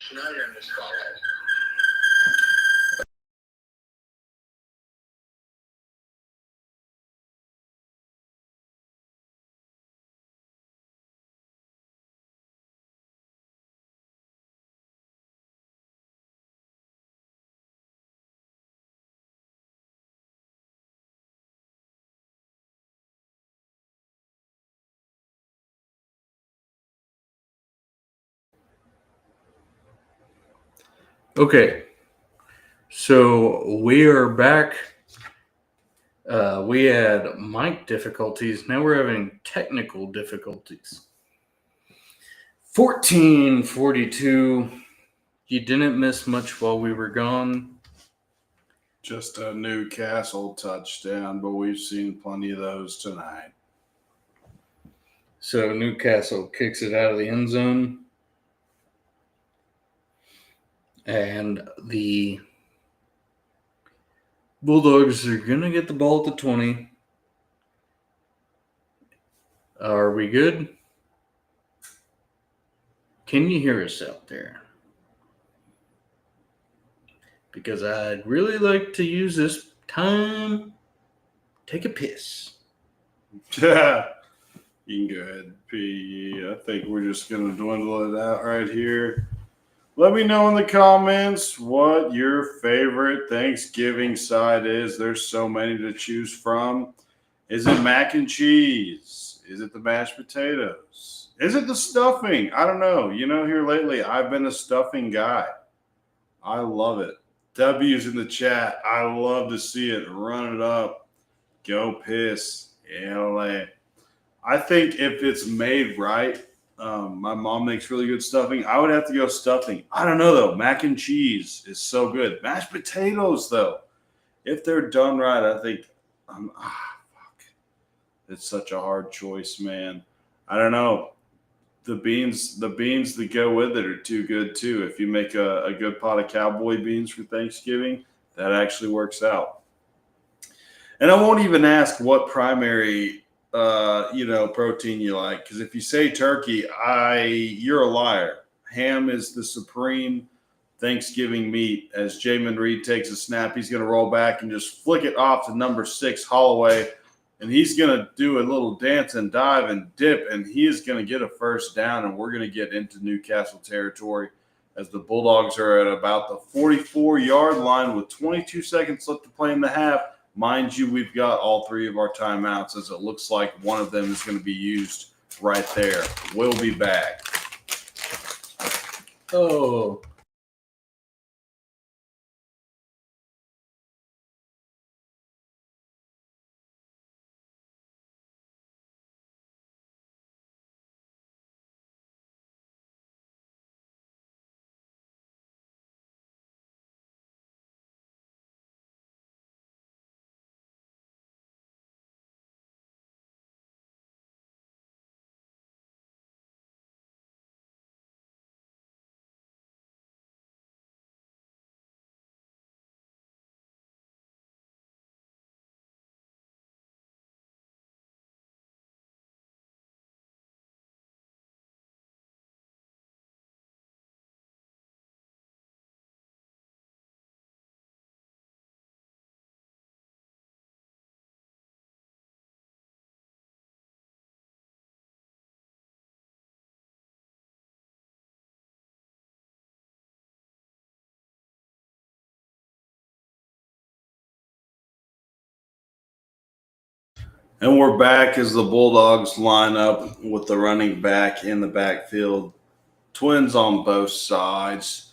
So now you're in this spotlight. Okay, so we are back. We had mic difficulties. Now we're having technical difficulties. 14:42. You didn't miss much while we were gone. Just a Newcastle touchdown, but we've seen plenty of those tonight. So Newcastle kicks it out of the end zone. And the Bulldogs are going to get the ball at the 20. Are we good? Can you hear us out there? Because I'd really like to use this time. Take a piss. Yeah, you can go ahead and pee. I think we're just going to dwindle it out right here. Let me know in the comments what your favorite Thanksgiving side is. There's so many to choose from. Is it mac and cheese? Is it the mashed potatoes? Is it the stuffing? I don't know. You know, here lately, I've been a stuffing guy. I love it. W's in the chat. I love to see it. Run it up. Go piss. LA. I think if it's made right, my mom makes really good stuffing. I would have to go stuffing. I don't know, though. Mac and cheese is so good. Mashed potatoes, though, if they're done right, I think fuck. It's such a hard choice, man. I don't know. The beans that go with it are too good, too. If you make a good pot of cowboy beans for Thanksgiving, that actually works out. And I won't even ask what primary protein you like, because if you say turkey, you're a liar. Ham is the supreme Thanksgiving meat. As Jamin Reed takes a snap, he's going to roll back and just flick it off to number 6 Holloway, and he's going to do a little dance and dive and dip, and he is going to get a first down, and we're going to get into Newcastle territory as the Bulldogs are at about the 44-yard line with 22 seconds left to play in the half. Mind you, we've got all 3 of our timeouts, as it looks like one of them is going to be used right there. We'll be back. Oh. And we're back as the Bulldogs line up with the running back in the backfield. Twins on both sides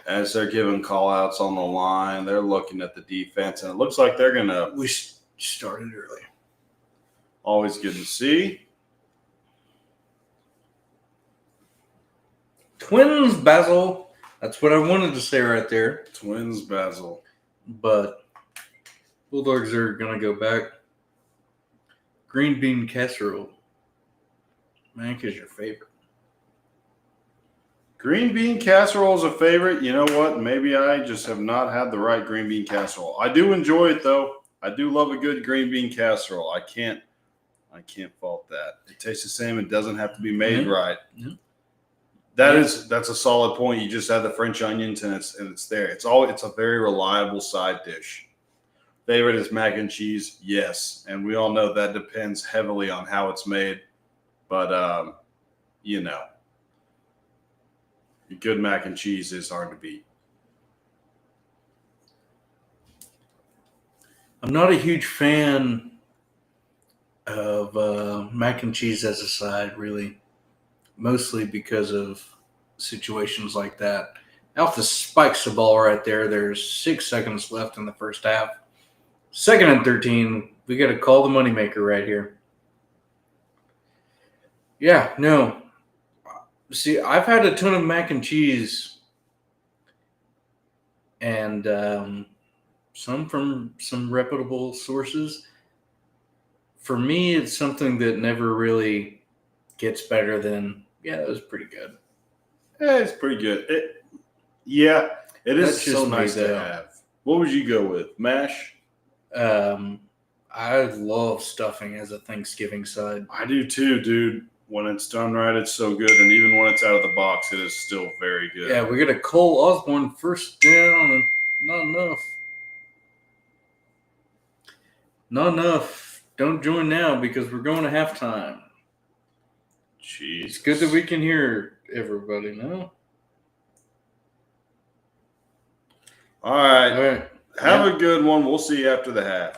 as they're giving call-outs on the line. They're looking at the defense, and it looks like they're going to – We started early. Always good to see. Twins, Basil. That's what I wanted to say right there. Twins, Basil. But Bulldogs are going to go back. Green bean casserole. Mac is your favorite. Green bean casserole is a favorite. You know what? Maybe I just have not had the right green bean casserole. I do enjoy it, though. I do love a good green bean casserole. I can't fault that. It tastes the same. It doesn't have to be made right. Yeah. That's a solid point. You just add the French onions and it's there. It's a very reliable side dish. Favorite is mac and cheese, yes, and we all know that depends heavily on how it's made. But good mac and cheese is hard to beat. I'm not a huge fan of mac and cheese as a side, really. Mostly because of situations like that. Altus spikes the ball right there. There's 6 seconds left in the first half. 2nd and 13. We got to call the moneymaker right here. Yeah, no. See, I've had a ton of mac and cheese, and some from some reputable sources. For me, it's something that never really gets better than, yeah, that was pretty good. Yeah, it's pretty good. It is That's so just me, nice to though. have. What would you go with? Mash? I love stuffing as a Thanksgiving side. I do too, dude. When it's done right, it's so good. And even when it's out of the box, it is still very good. Yeah, we got a Cole Osborne first down, and not enough. Not enough. Don't join now because we're going to halftime. Jeez. It's good that we can hear everybody now. All right. All right. Have a good one. We'll see you after the half.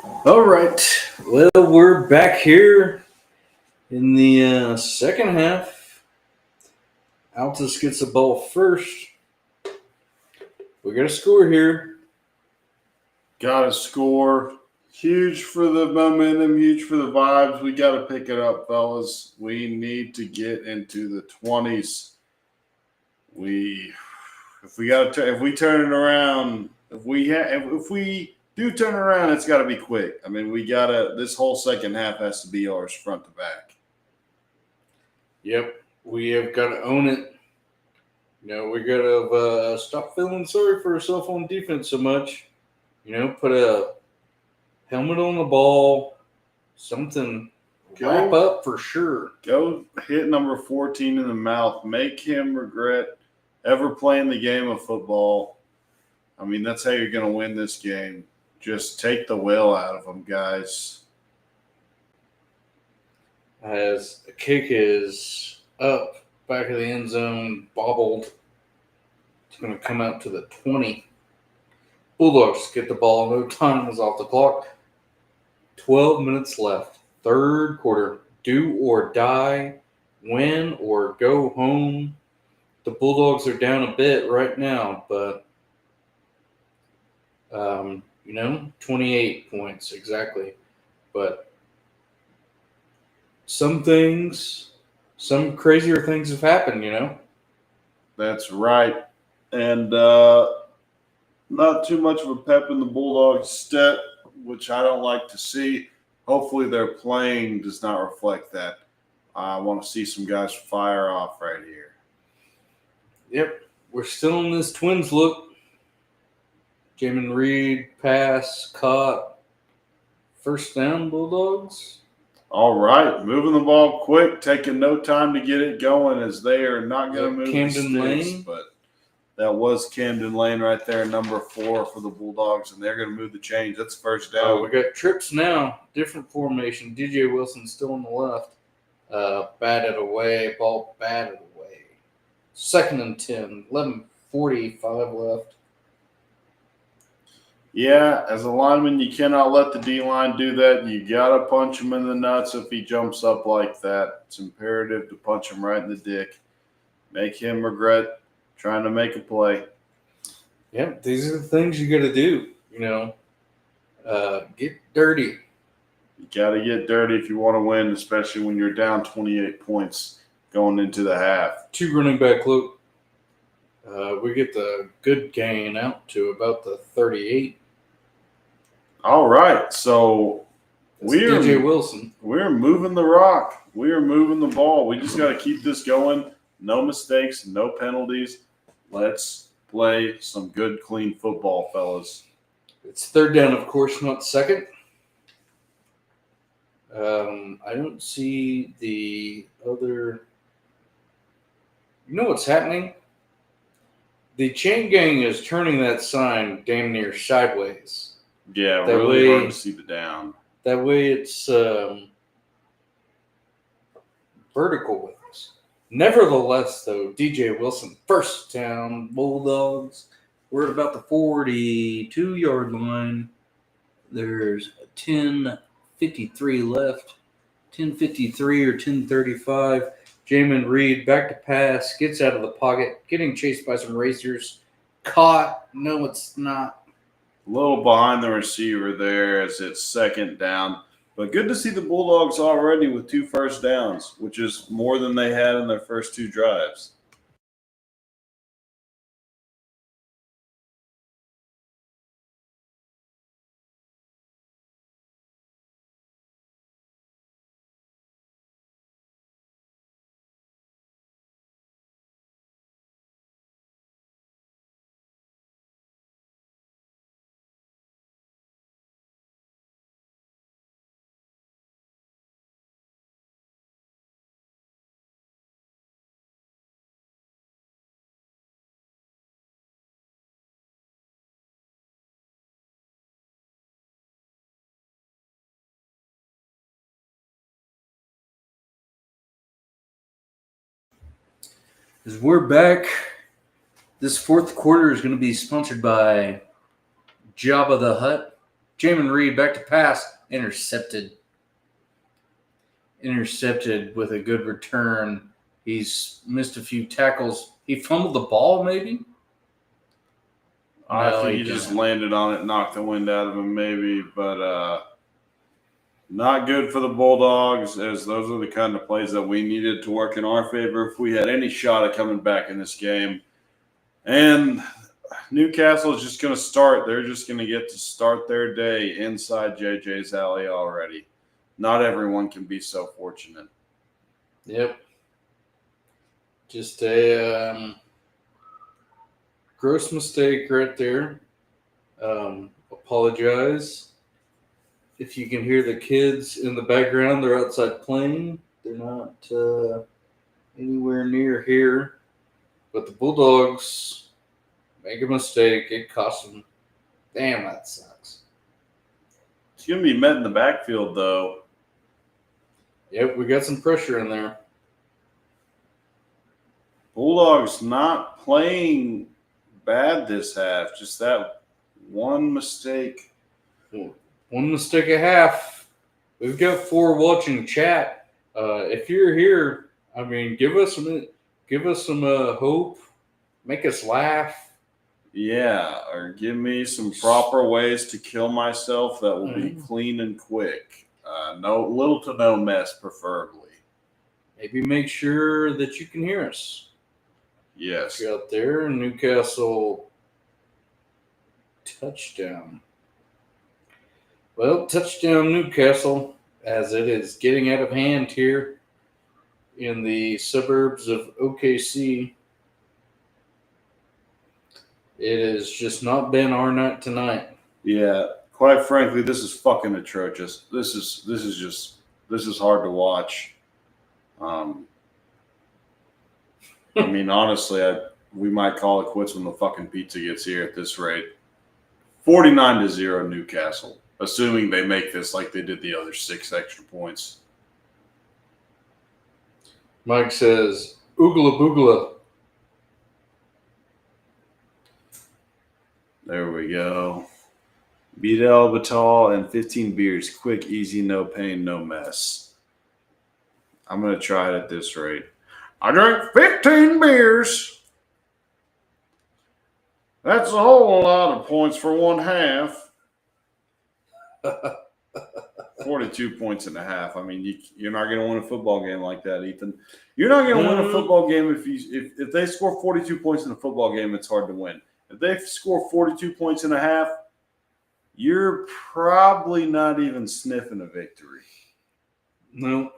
All right. Well, we're back here in the second half. Altus gets the ball first. We got a score here. Got to score. Huge for the momentum, huge for the vibes. We got to pick it up, fellas. We need to get into the 20s. If we turn it around, if we do turn it around, it's got to be quick. I mean, this whole second half has to be ours front to back. Yep, we have got to own it. We got to stop feeling sorry for ourselves on defense so much. Put a helmet on the ball, something wrap up for sure. Go hit number 14 in the mouth. Make him regret ever playing the game of football. I mean, that's how you're going to win this game. Just take the will out of them, guys. As a kick is up, back of the end zone, bobbled. It's going to come out to the 20. Bulldogs get the ball. No time is off the clock. 12 minutes left. Third quarter. Do or die. Win or go home. The Bulldogs are down a bit right now, but 28 points exactly. But some crazier things have happened, That's right. And not too much of a pep in the Bulldogs step, which I don't like to see. Hopefully their playing does not reflect that. I want to see some guys fire off right here. Yep. We're still in this Twins look. Jamin Reed, pass, caught. First down, Bulldogs. All right. Moving the ball quick, taking no time to get it going as they are not going to move Camden the sticks. Lane. But that was Camden Lane right there, number 4 for the Bulldogs, and they're going to move the chains. That's first down. We got trips now. Different formation. DJ Wilson still on the left. Batted away. Ball batted away. 2nd and 10. 11:45 left. Yeah, as a lineman, you cannot let the D-line do that. You got to punch him in the nuts if he jumps up like that. It's imperative to punch him right in the dick. Make him regret trying to make a play. Yep, these are the things you got to do, get dirty. You got to get dirty if you want to win, especially when you're down 28 points going into the half. 2 running back look. We get the good gain out to about the 38. All right, so we're DJ Wilson. We're moving the rock. We are moving the ball. We just got to keep this going. No mistakes, no penalties. Let's play some good, clean football, fellas. It's 3rd down, of course, not 2nd. I don't see the other. You know what's happening? The chain gang is turning that sign damn near sideways. Yeah, that really way, hard to see the down. That way it's vertical with us. Nevertheless, though, DJ Wilson, first down, Bulldogs. We're at about the 42-yard line. There's 10:53 left. 10:53 or 10:35. Jamin Reed back to pass, gets out of the pocket, getting chased by some racers. Caught. No, it's not. A little behind the receiver there as it's 2nd down. But good to see the Bulldogs already with 2 first downs, which is more than they had in their first 2 drives. As we're back, this 4th quarter is going to be sponsored by Jabba the Hutt. Jamin Reed back to pass. Intercepted with a good return. He's missed a few tackles. He fumbled the ball, maybe? I No, think he he just didn't. landed on it, knocked the wind out of him, maybe, but not good for the Bulldogs, as those are the kind of plays that we needed to work in our favor if we had any shot at coming back in this game. And Newcastle is just going to start. They're just going to get to start their day inside JJ's alley already. Not everyone can be so fortunate. Yep. Just a gross mistake right there. Apologize. If you can hear the kids in the background, they're outside playing. They're not anywhere near here. But the Bulldogs make a mistake. It cost them. Damn, that sucks. It's going to be met in the backfield, though. Yep, we got some pressure in there. Bulldogs not playing bad this half. Just that one mistake. One mistake a half. We've got 4 watching chat. If you're here, I mean, give us some hope. Make us laugh. Yeah, or give me some proper ways to kill myself that will be clean and quick. No, little to no mess, preferably. Maybe make sure that you can hear us. Yes. Out there, Newcastle touchdown. Well, touchdown Newcastle, as it is getting out of hand here in the suburbs of OKC. It has just not been our night tonight. Yeah, quite frankly, this is fucking atrocious. This is hard to watch. I mean, honestly, we might call it quits when the fucking pizza gets here at this rate. 49-0 Newcastle, assuming they make this like they did the other 6 extra points. Mike says, oogla boogla. There we go. Beat El Batal and 15 beers. Quick, easy, no pain, no mess. I'm going to try it at this rate. I drank 15 beers. That's a whole lot of points for one half. 42 points and a half. I mean, you're not going to win a football game like that, Ethan. You're not going to win a football game if they score 42 points in a football game. It's hard to win. If they score 42 points and a half, you're probably not even sniffing a victory. No.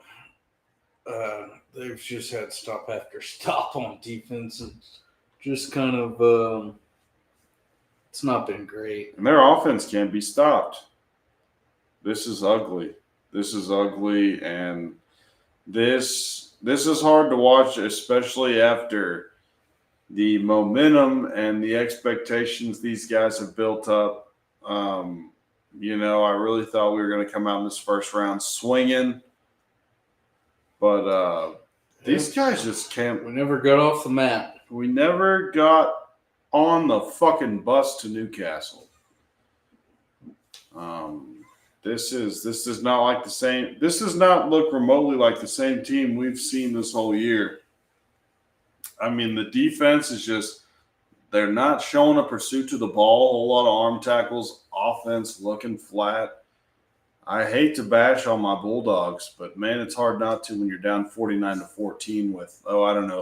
They've just had stop after stop on defense. It's just kind of it's not been great. And their offense can't be stopped. This is ugly. And this is hard to watch, especially after the momentum and the expectations these guys have built up. I really thought we were going to come out in this first round swinging. But these guys just can't. We never got off the mat. We never got on the fucking bus to Newcastle. This is not like the same. This does not look remotely like the same team we've seen this whole year. I mean, the defense is just, they're not showing a pursuit to the ball, a whole lot of arm tackles, offense looking flat. I hate to bash on my Bulldogs, but man, it's hard not to when you're down 49-14 with,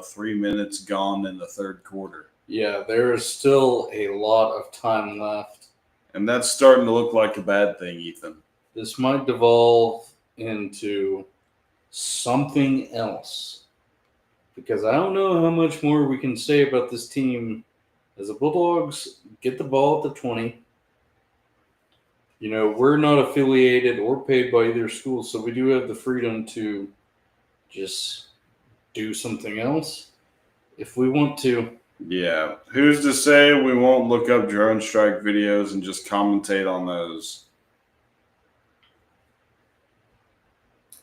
3 minutes gone in the third quarter. Yeah, there is still a lot of time left. And that's starting to look like a bad thing, Ethan. This might devolve into something else. Because I don't know how much more we can say about this team. As the Bulldogs get the ball at the 20. We're not affiliated or paid by either school, so we do have the freedom to just do something else if we want to. Yeah. Who's to say we won't look up drone strike videos and just commentate on those?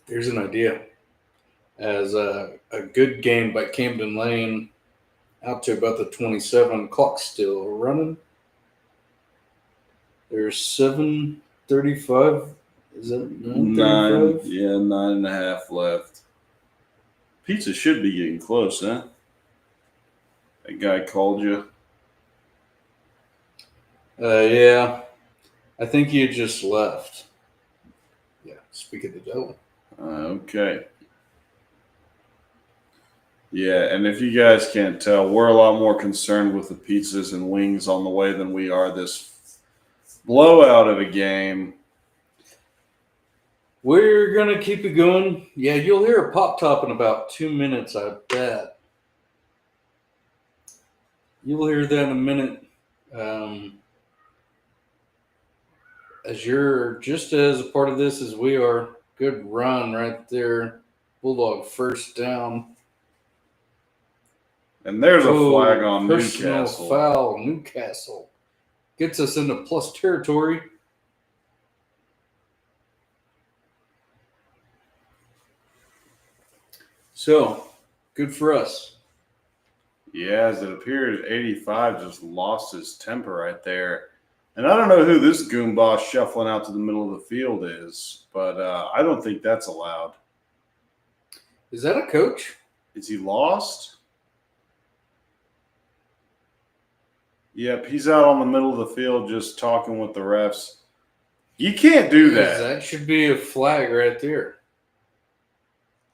Here's an idea. As a good game by Camden Lane out to about the 27. Clock still running. There's 7 35. Is that 9, 9:35? yeah, 9.5 left. Pizza should be getting close, huh? That guy called you. Yeah. I think he had just left. Yeah, speak of the devil. Okay. Yeah, and if you guys can't tell, we're a lot more concerned with the pizzas and wings on the way than we are this blowout of a game. We're going to keep it going. Yeah, you'll hear a pop top in about 2 minutes, I bet. You'll hear that in a minute. As you're just as a part of this as we are. Good run right there. Bulldog first down. And there's a flag on personal Newcastle. Foul, Newcastle. Gets us into plus territory. So, good for us. Yeah, as it appears, 85 just lost his temper right there. And I don't know who this goon boss shuffling out to the middle of the field is, but I don't think that's allowed. Is that a coach? Is he lost? Yep, he's out on the middle of the field just talking with the refs. You can't do that. That should be a flag right there.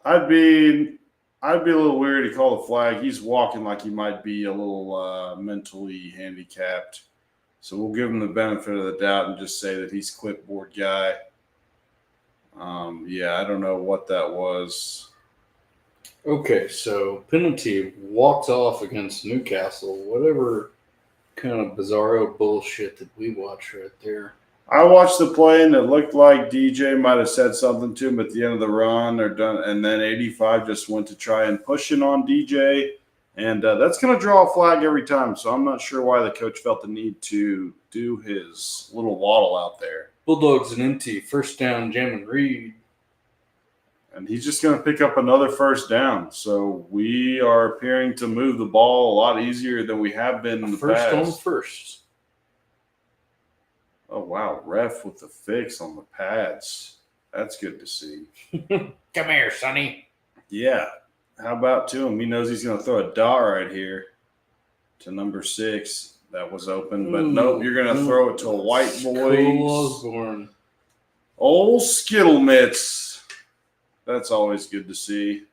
I'd be a little weary to call the flag. He's walking like he might be a little mentally handicapped. So we'll give him the benefit of the doubt and just say that he's clipboard guy. Yeah, I don't know what that was. Okay, so penalty walked off against Newcastle. Whatever kind of bizarro bullshit that we watched right there. I watched the play and it looked like DJ might have said something to him at the end of the run or done, and then 85 just went to try and push it on DJ, and that's going to draw a flag every time. So I'm not sure why the coach felt the need to do his little waddle out there. Bulldogs an empty first down, Jamin Reed. And he's just going to pick up another first down. So we are appearing to move the ball a lot easier than we have been in the First past. on first. Oh, wow. Ref with the fix on the pads. That's good to see. Come here, Sonny. Yeah. How about to him? He knows he's going to throw a dot right here to number 6. That was open. But nope, you're going to throw it to a white boy. Cole Osborne. Old Skittle Mitts. That's always good to see.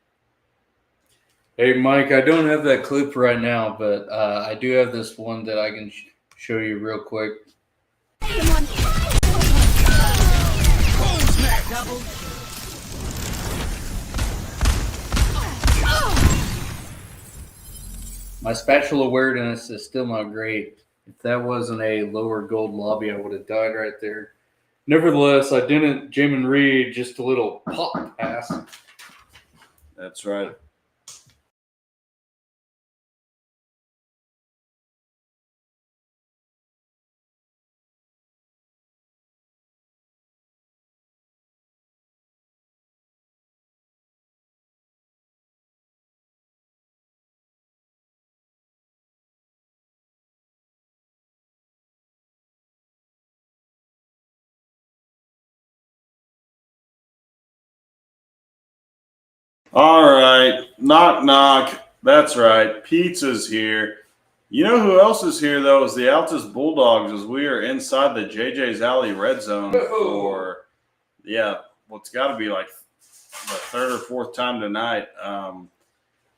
Hey, Mike, I don't have that clip right now, but I do have this one that I can show you real quick. Double. My spatula awareness is still not great. If that wasn't a lower gold lobby, I would have died right there. Nevertheless, I didn't. Jamin Reed, just a little pop pass. That's right. All right. Knock, knock. That's right. Pizza's here. You know who else is here, though, is the Altus Bulldogs, as we are inside the JJ's Alley red zone for, what's got to be like the third or fourth time tonight.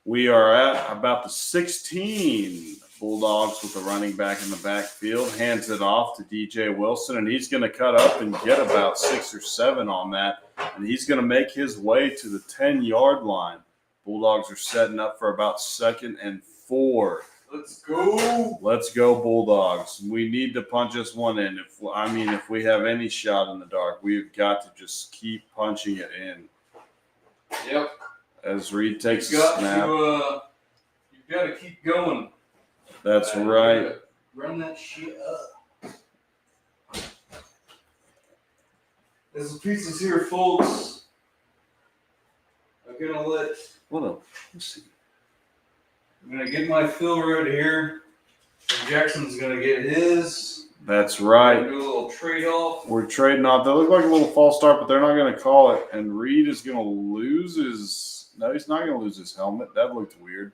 We are at about the 16. Bulldogs with the running back in the backfield. Hands it off to DJ Wilson, and he's going to cut up and get about 6 or 7 on that. And he's going to make his way to the 10-yard line. Bulldogs are setting up for about 2nd and 4. Let's go. Let's go, Bulldogs. We need to punch this one in. If we have any shot in the dark, we've got to just keep punching it in. Yep. As Reed takes a snap. You've got to keep going. That's right. Run that shit up. There's the pieces here, folks. I'm gonna Let's see. I'm gonna get my fill right here. Jackson's going to get his. That's right. Do a little trade-off. We're trading off. They look like a little false start, but they're not going to call it. And Reed is going to lose his. No, he's not going to lose his helmet. That looked weird.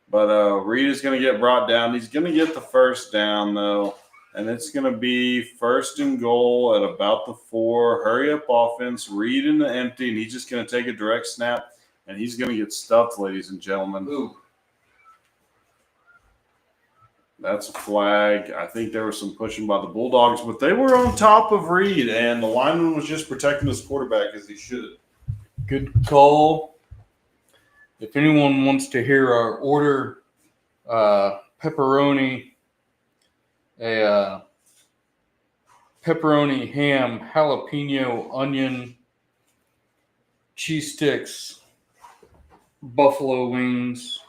But Reed is going to get brought down. He's going to get the first down, though. And it's going to be first and goal at about the 4. Hurry up offense. Reed in the empty, and he's just going to take a direct snap. And he's going to get stuffed, ladies and gentlemen. Ooh. That's a flag. I think there was some pushing by the Bulldogs, but they were on top of Reed, and the lineman was just protecting his quarterback as he should. Good call. If anyone wants to hear our order, pepperoni, pepperoni, ham, jalapeno, onion, cheese sticks, buffalo wings.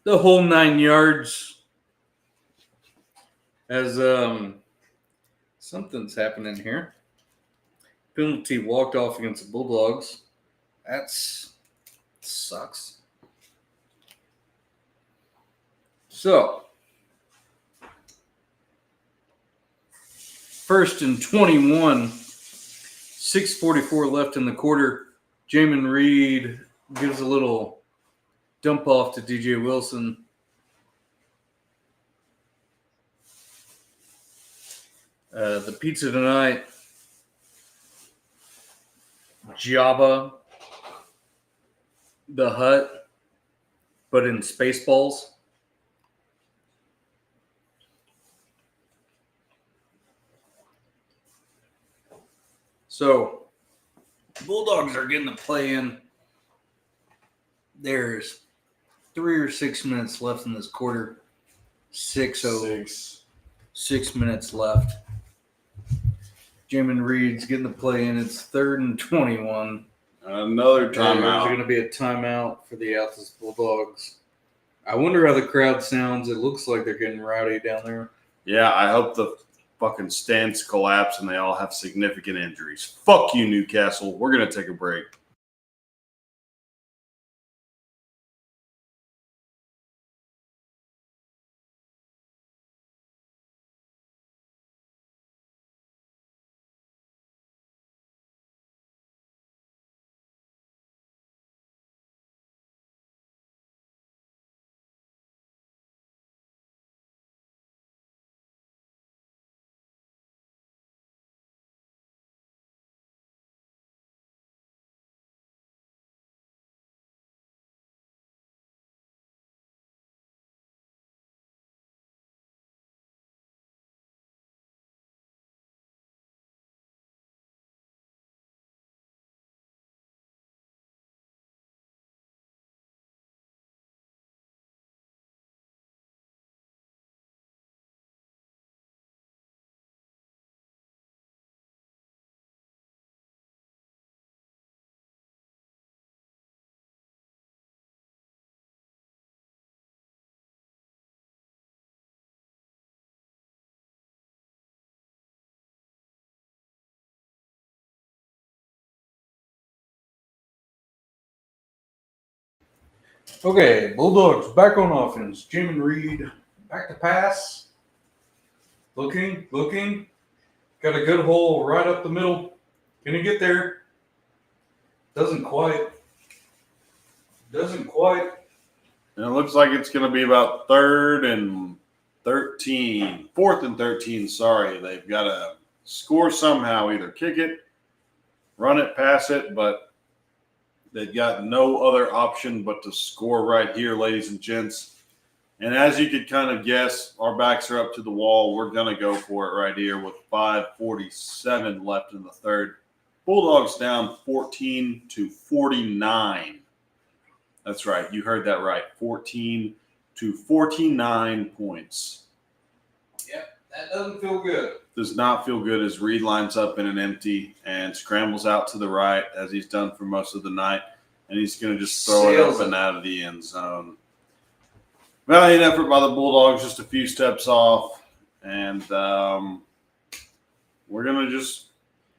The whole 9 yards. As something's happening here. Penalty walked off against the Bulldogs. Sucks. So, 1st and 21. 6:44 left in the quarter. Jamin Reed gives a little dump off to DJ Wilson. The pizza tonight, Jabba the Hutt, but in Spaceballs. So, Bulldogs are getting the play in. There's 3 or 6 minutes left in this quarter. 6 minutes left. Jamin Reed's getting the play in. It's 3rd and 21. Another There's timeout. going to be a timeout for the Altus Bulldogs. I wonder how the crowd sounds. It looks like they're getting rowdy down there. Yeah, I hope the fucking stands collapse and they all have significant injuries. Fuck you, Newcastle. We're going to take a break. Okay, Bulldogs back on offense. Jamin Reed back to pass. Looking. Got a good hole right up the middle. Can he get there? Doesn't quite. And it looks like it's going to be about 4th and 13. Sorry, they've got to score somehow, either kick it, run it, pass it, but they've got no other option but to score right here, ladies and gents. And as you could kind of guess, our backs are up to the wall. We're going to go for it right here with 5:47 left in the third. Bulldogs down 14-49. That's right. You heard that right. 14-49 points. Yep, that doesn't feel good. Does not feel good as Reed lines up in an empty and scrambles out to the right as he's done for most of the night. And he's going to just throw it up and out of the end zone. Valiant effort by the Bulldogs, just a few steps off. And we're going to just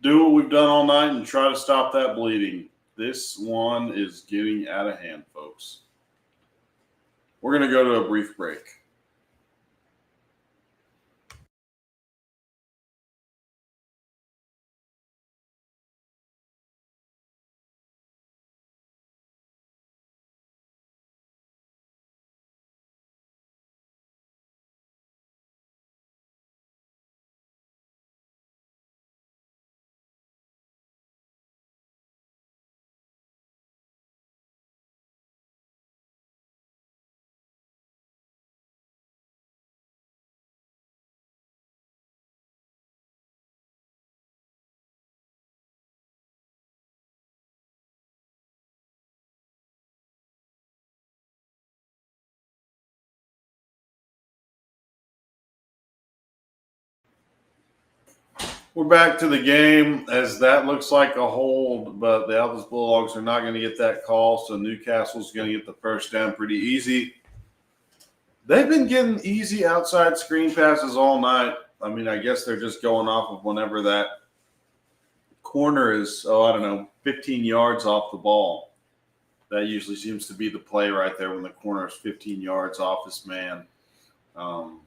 do what we've done all night and try to stop that bleeding. this one is getting out of hand, folks. We're going to go to a brief break. We're back to the game as that looks like a hold, but the Altus Bulldogs are not going to get that call, so Newcastle's going to get the first down pretty easy. They've been getting easy outside screen passes all night. I mean, I guess they're just going off of whenever that corner is, 15 yards off the ball. That usually seems to be the play right there when the corner is 15 yards off his man. You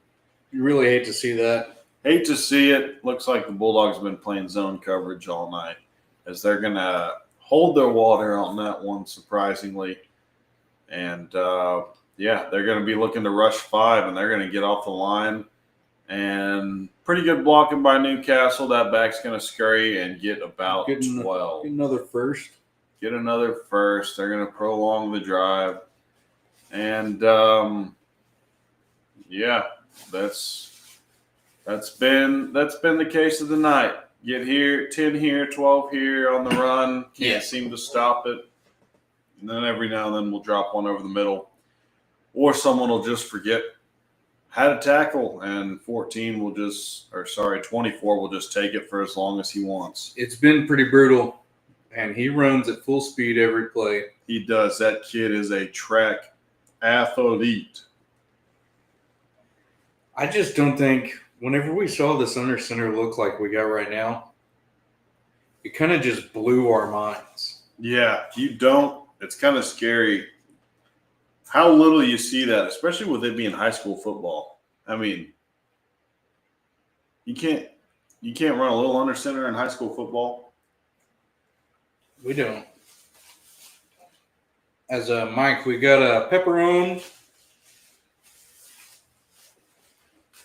really hate to see that. Hate to see it. Looks like the Bulldogs have been playing zone coverage all night as they're going to hold their water on that one, surprisingly. And, they're going to be looking to rush 5, and they're going to get off the line. And pretty good blocking by Newcastle. That back's going to scurry and get about 12. Get another first. Get another first. They're going to prolong the drive. And, That's been the case of the night. Get here, 10 here, 12 here on the run. Can't seem to stop it. And then every now and then we'll drop one over the middle. Or someone will just forget how to tackle, and 24 will just take it for as long as he wants. It's been pretty brutal, and he runs at full speed every play. He does. That kid is a track athlete. I just don't think – whenever we saw this under center look like we got right now, it kind of just blew our minds. Yeah, you don't. It's kind of scary how little you see that, especially with it being high school football. I mean, you can't run a little under center in high school football. We don't. As a Mike, we got a pepperoni.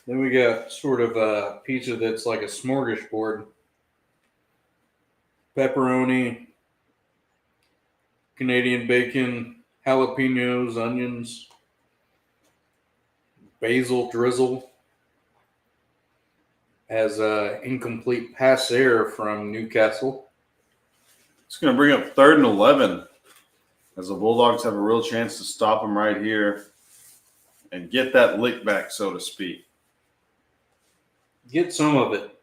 Then we got sort of a pizza that's like a smorgasbord. Pepperoni, Canadian bacon, jalapenos, onions, basil drizzle. As an incomplete pass there from Newcastle. It's going to bring up 3rd and 11 as the Bulldogs have a real chance to stop them right here and get that lick back, so to speak. Get some of it.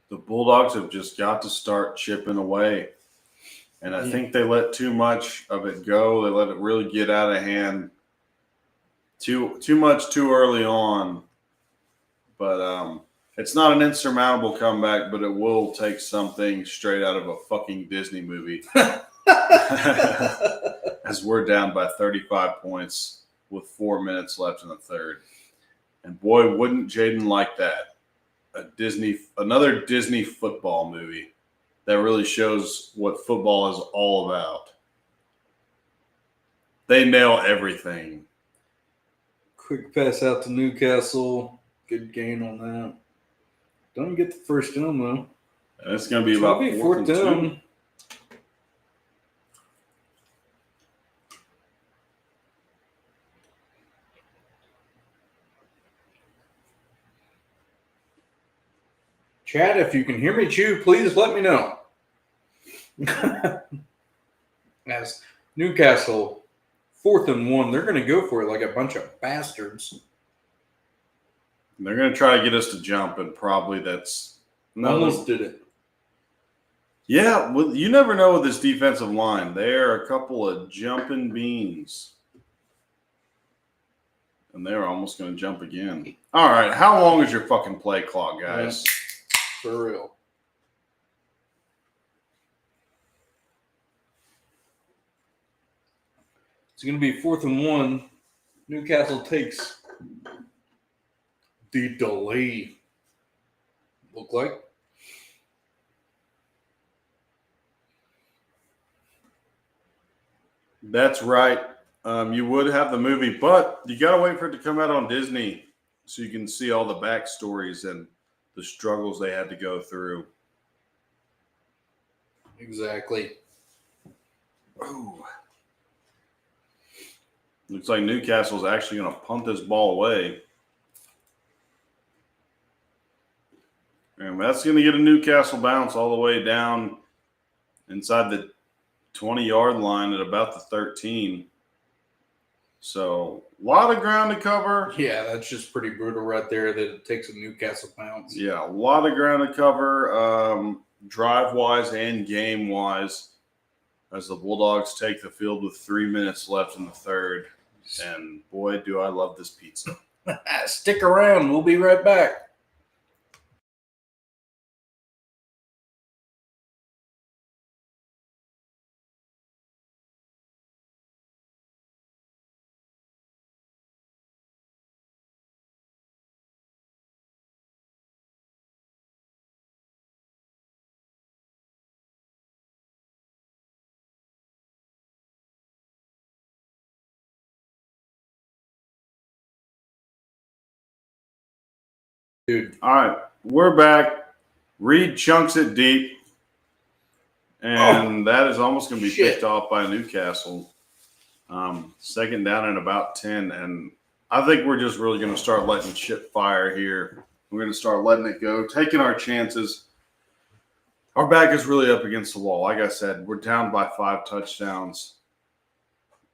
The Bulldogs have just got to start chipping away. And I think they let too much of it go. They let it really get out of hand too much too early on. But it's not an insurmountable comeback, but it will take something straight out of a fucking Disney movie. As we're down by 35 points with 4 minutes left in the third. And boy, wouldn't Jaden like that. Another Disney football movie that really shows what football is all about. They nail everything. Quick pass out to Newcastle. Good gain on that. Don't get the first down, though. And it's going to be about 4th down. 2. Chad, if you can hear me chew, please let me know. As Newcastle, 4th and 1, they're going to go for it like a bunch of bastards. They're going to try to get us to jump, and probably that's almost did it. Yeah, well, you never know with this defensive line. They're a couple of jumping beans. And they're almost going to jump again. All right, how long is your fucking play clock, guys? Yeah, for real. It's going to be 4th and 1. Newcastle takes the delay. Look like. That's right. You would have the movie, but you got to wait for it to come out on Disney so you can see all the backstories and the struggles they had to go through. Exactly. Ooh. Looks like Newcastle's actually going to punt this ball away. And that's going to get a Newcastle bounce all the way down inside the 20-yard line at about the 13. So, a lot of ground to cover. Yeah, that's just pretty brutal right there that it takes a Newcastle bounce. Yeah, a lot of ground to cover, drive-wise and game-wise, as the Bulldogs take the field with 3 minutes left in the third. And, boy, do I love this pizza. Stick around. We'll be right back. Dude. All right, we're back. Reed chunks it deep. And that is almost going to be picked off by Newcastle. Second down and about 10. And I think we're just really going to start letting shit fire here. We're going to start letting it go, taking our chances. Our back is really up against the wall. Like I said, we're down by 5 touchdowns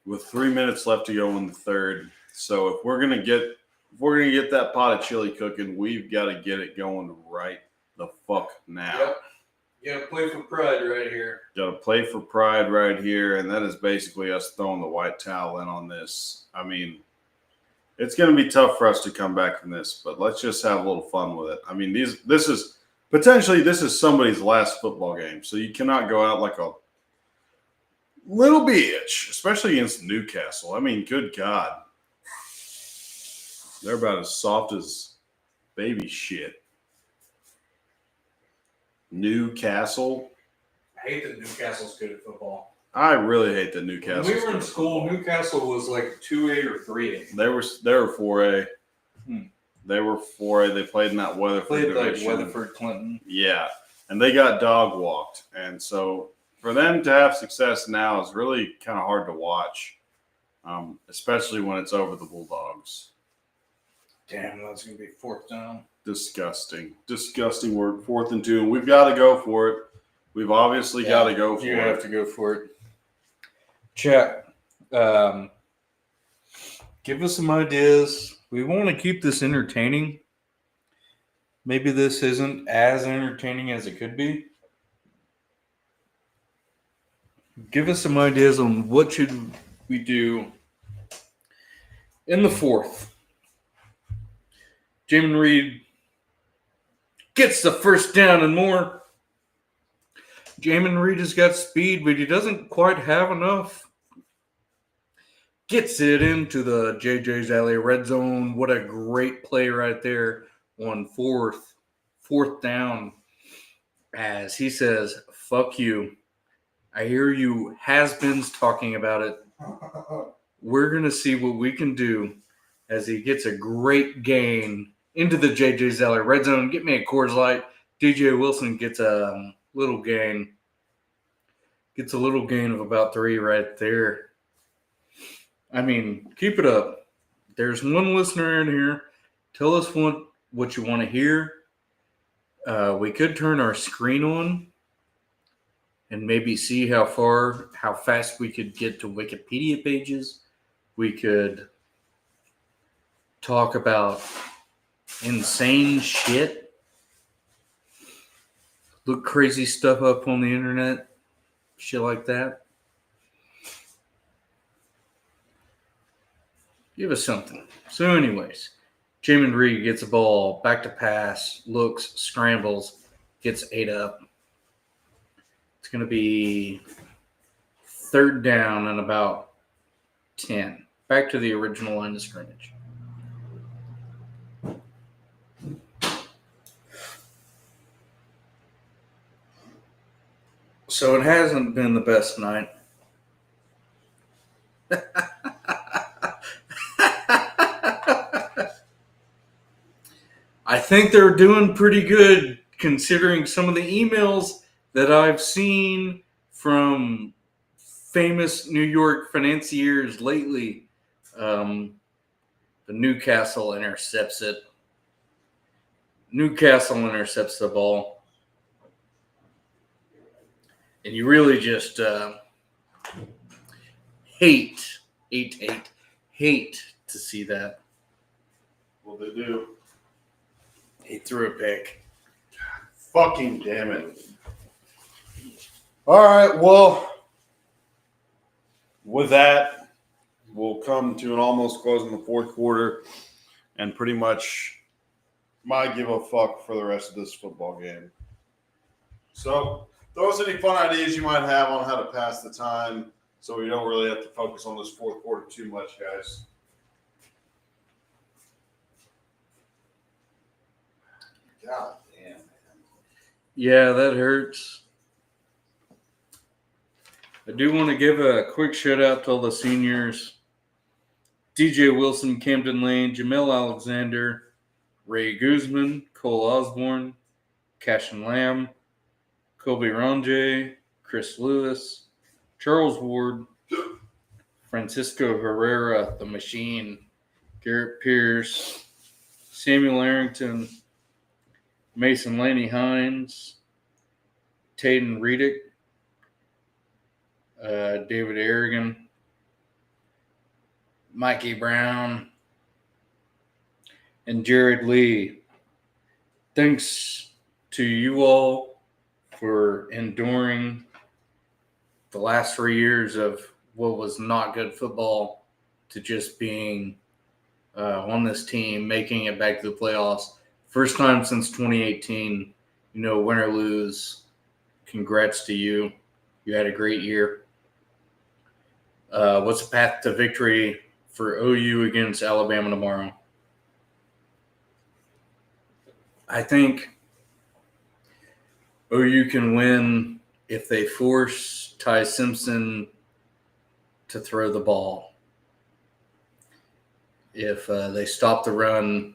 with 3 minutes left to go in the third. So if we're going to get that pot of chili cooking, we've got to get it going right the fuck now. Yep. You got to play for pride right here. Got to play for pride right here, and that is basically us throwing the white towel in on this. I mean, it's going to be tough for us to come back from this, but let's just have a little fun with it. I mean, this is somebody's last football game, so you cannot go out like a little bitch, especially against Newcastle. I mean, good God. They're about as soft as baby shit. Newcastle. I hate that Newcastle's good at football. I really hate that Newcastle. When we were in school, Newcastle was like 2A or 3A. They were 4A. They were 4A. They played in that Weatherford division. Like Weatherford Clinton. Yeah, and they got dog walked, and so for them to have success now is really kind of hard to watch, especially when it's over the Bulldogs. Damn, that's gonna be 4th down. Disgusting work. 4th and 2, and we've got to go for it. We've obviously got to go for it. You have to go for it. Chat. Give us some ideas. We want to keep this entertaining. Maybe this isn't as entertaining as it could be. Give us some ideas on what should we do in the 4th. Jamin Reed gets the first down and more. Jamin Reed has got speed, but he doesn't quite have enough. Gets it into the JJ's Alley red zone. What a great play right there on 4th down. As he says, fuck you. I hear you has-beens talking about it. We're going to see what we can do as he gets a great gain into the JJ's Alley red zone. Get me a Coors Light. DJ Wilson gets a little gain. Gets a little gain of about 3 right there. I mean, keep it up. There's one listener in here. Tell us what you want to hear. We could turn our screen on and maybe see how fast we could get to Wikipedia pages. We could talk about insane shit. Look crazy stuff up on the internet. Shit like that. Give us something. So anyways, Jamin Reed gets a ball, back to pass, looks, scrambles, gets 8 up. It's going to be 3rd down and about 10. Back to the original line of scrimmage. So it hasn't been the best night. I think they're doing pretty good considering some of the emails that I've seen from famous New York financiers lately. The Newcastle intercepts it. Newcastle intercepts the ball. And you really just hate to see that. Well, they do. He threw a pick. Fucking damn it. All right, well, with that, we'll come to an almost close in the fourth quarter and pretty much my give a fuck for the rest of this football game. So, throw us any fun ideas you might have on how to pass the time so we don't really have to focus on this fourth quarter too much, guys. God damn, man. Yeah, that hurts. I do want to give a quick shout out to all the seniors. DJ Wilson, Camden Lane, Jamel Alexander, Ray Guzman, Cole Osborne, Cashin Lamb, Colby Ronjay, Chris Lewis, Charles Ward, Francisco Herrera, the Machine, Garrett Pierce, Samuel Arrington, Mason Laney Hines, Taden Redick, David Aragon, Mikey Brown, and Jared Lee. Thanks to you all for enduring the last 3 years of what was not good football to just being on this team, making it back to the playoffs. First time since 2018, win or lose. Congrats to you. You had a great year. What's the path to victory for OU against Alabama tomorrow? I think OU can win if they force Ty Simpson to throw the ball. If they stop the run,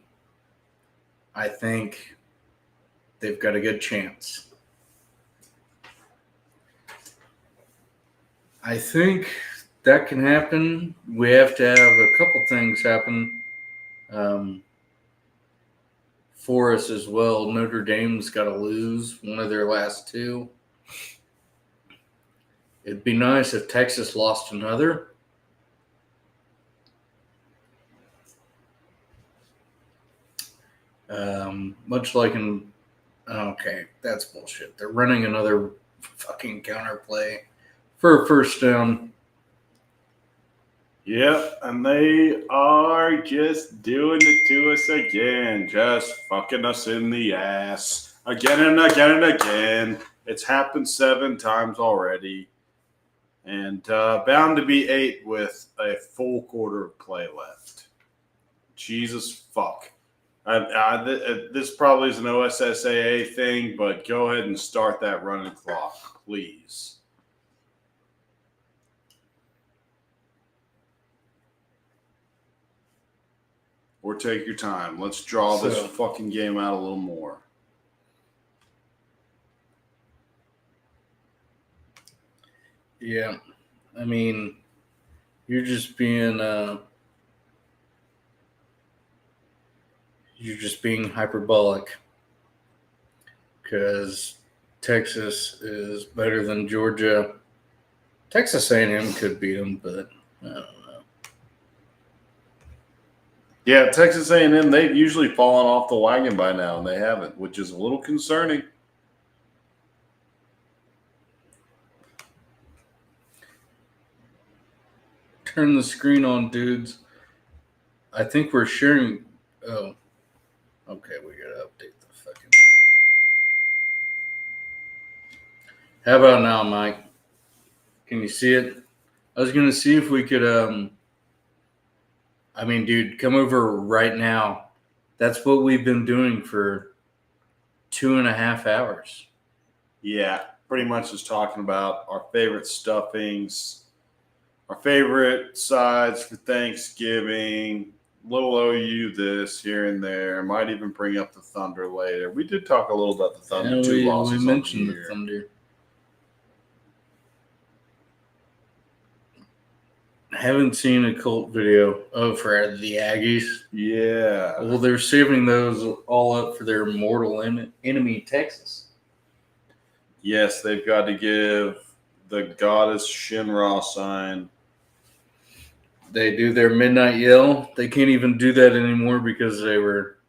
I think they've got a good chance. I think that can happen. We have to have a couple things happen for us as well. Notre Dame's got to lose one of their last two. It'd be nice if Texas lost another. Much like okay, that's bullshit. They're running another fucking counter play for a first down. Yep, and they are just doing it to us again, just fucking us in the ass again and again and again. It's happened 7 times already, and bound to be 8 with a full quarter of play left. Jesus fuck. This probably is an OSSAA thing, but go ahead and start that running clock, please. Or take your time. Let's draw this fucking game out a little more. Yeah. I mean, you're just being hyperbolic because Texas is better than Georgia. Texas A&M could beat them, but I don't know. Yeah, Texas A&M, they've usually fallen off the wagon by now, and they haven't, which is a little concerning. Turn the screen on, dudes. I think we're sharing. Oh, okay. We gotta update the fucking. How about now, Mike? Can you see it? I was gonna see if we could I mean, dude, come over right now. That's what we've been doing for 2.5 hours. Yeah, pretty much just talking about our favorite stuffings, our favorite sides for Thanksgiving, little OU this here and there. Might even bring up the Thunder later. We did talk a little about the Thunder. And 2 we losses mentioned on the the year. Thunder. Haven't seen a cult video for the Aggies. Yeah. Well, they're saving those all up for their mortal enemy, Texas. Yes, they've got to give the goddess Shinra sign. They do their midnight yell. They can't even do that anymore because they were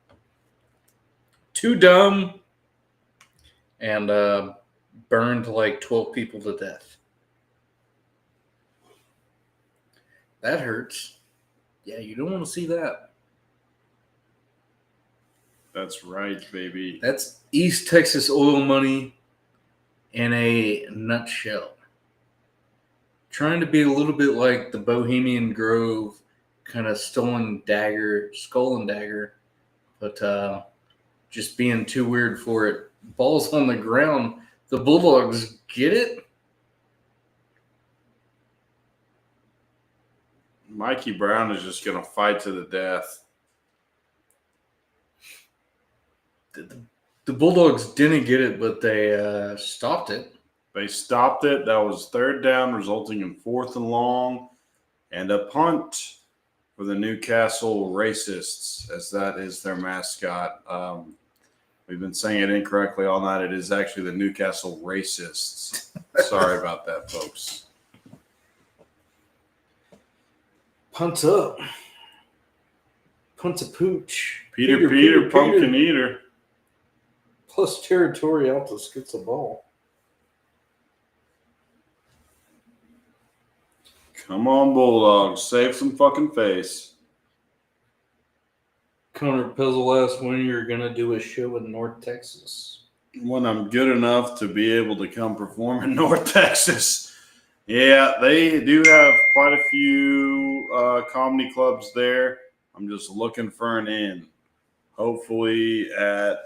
too dumb and burned like 12 people to death. That hurts. Yeah, you don't want to see that. That's right, baby. That's East Texas oil money in a nutshell. Trying to be a little bit like the Bohemian Grove kind of skull and dagger, but just being too weird for it. Balls on the ground. The Bulldogs get it? Mikey Brown is just going to fight to the death. The Bulldogs didn't get it, but they stopped it. They stopped it. That was 3rd down, resulting in 4th and long, and a punt for the Newcastle Racists, as that is their mascot. We've been saying it incorrectly all night. It is actually the Newcastle Racists. Sorry about that, folks. Punt up. Punt a pooch. Peter, Pumpkin Eater. Plus territory, Altus gets the ball. Come on, Bulldogs. Save some fucking face. Connor Pizzle asked when you're going to do a show in North Texas. When I'm good enough to be able to come perform in North Texas. Yeah, they do have quite a few comedy clubs there. I'm just looking for an in. Hopefully at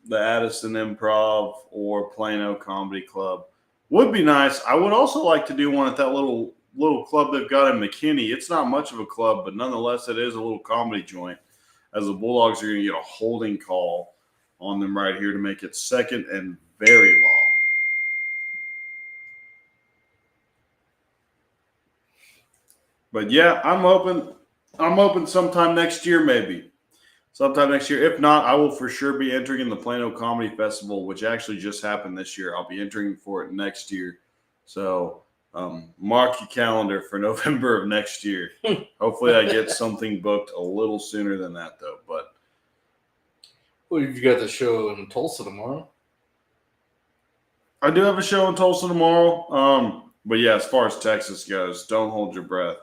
the Addison Improv or Plano Comedy Club. Would be nice. I would also like to do one at that little club they've got in McKinney. It's not much of a club, but nonetheless, it is a little comedy joint. As the Bulldogs are going to get a holding call on them right here to make it 2nd and very long. But yeah, I'm hoping sometime next year, maybe. Sometime next year. If not, I will for sure be entering in the Plano Comedy Festival, which actually just happened this year. I'll be entering for it next year. So mark your calendar for November of next year. Hopefully I get something booked a little sooner than that, though. But Well, you've got the show in Tulsa tomorrow. I do have a show in Tulsa tomorrow. But yeah, as far as Texas goes, don't hold your breath.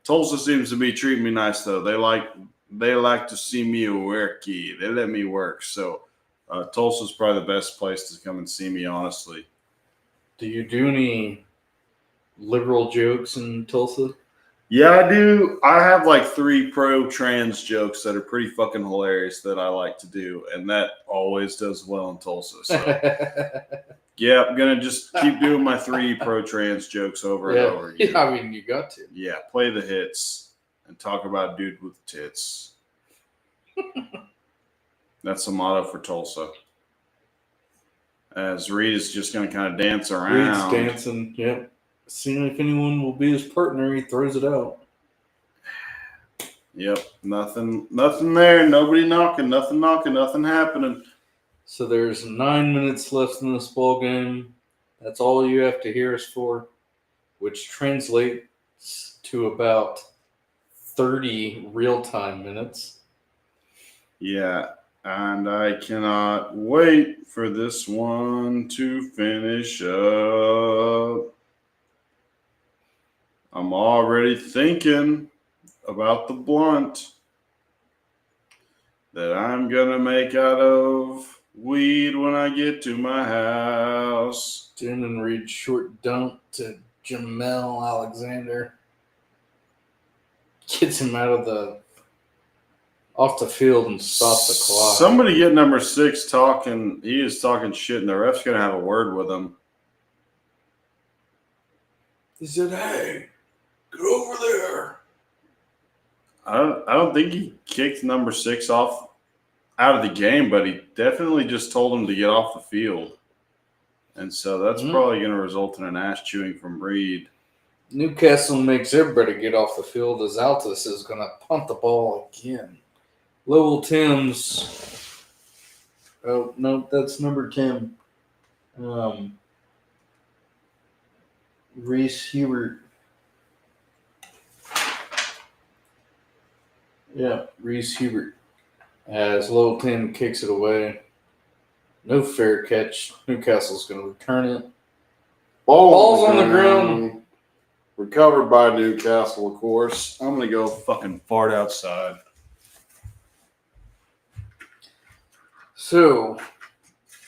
Tulsa seems to be treating me nice, though. They like to see me worky. They let me work. So Tulsa's probably the best place to come and see me, honestly. Do you do any liberal jokes in Tulsa? Yeah, I do. I have like 3 pro-trans jokes that are pretty fucking hilarious that I like to do, and that always does well in Tulsa. So yeah, I'm going to just keep doing my 3 pro-trans jokes over and over again. Yeah, I mean, you got to. Yeah, play the hits and talk about dude with tits. That's the motto for Tulsa. As Reed is just going to kind of dance around. Reed's dancing, yep. Seeing if anyone will be his partner, he throws it out. Yep, nothing there. Nobody knocking, nothing happening. So there's 9 minutes left in this ball game. That's all you have to hear us for, which translates to about 30 real-time minutes. Yeah, and I cannot wait for this one to finish up. I'm already thinking about the blunt that I'm going to make out of weed when I get to my house. Jen and Reed short dump to Jamel Alexander. gets him off the field and stops the clock. Somebody get number 6 talking. He is talking shit, and the ref's going to have a word with him. He said, "Hey, get over there." I don't think he kicked number 6 off out of the game, but he definitely just told him to get off the field. And so that's probably going to result in an ass chewing from Reed. Newcastle makes everybody get off the field as Altus is going to punt the ball again. Lowell Timms. Oh, no, that's number 10. Reese Hubert. Yeah, Reese Hubert. As Lowell Tim kicks it away. No fair catch. Newcastle's going to return it. Ball's on the ground. Recovered by Newcastle, of course. I'm going to go fucking fart outside. So,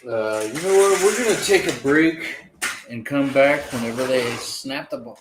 you know what? We're going to take a break and come back whenever they snap the ball.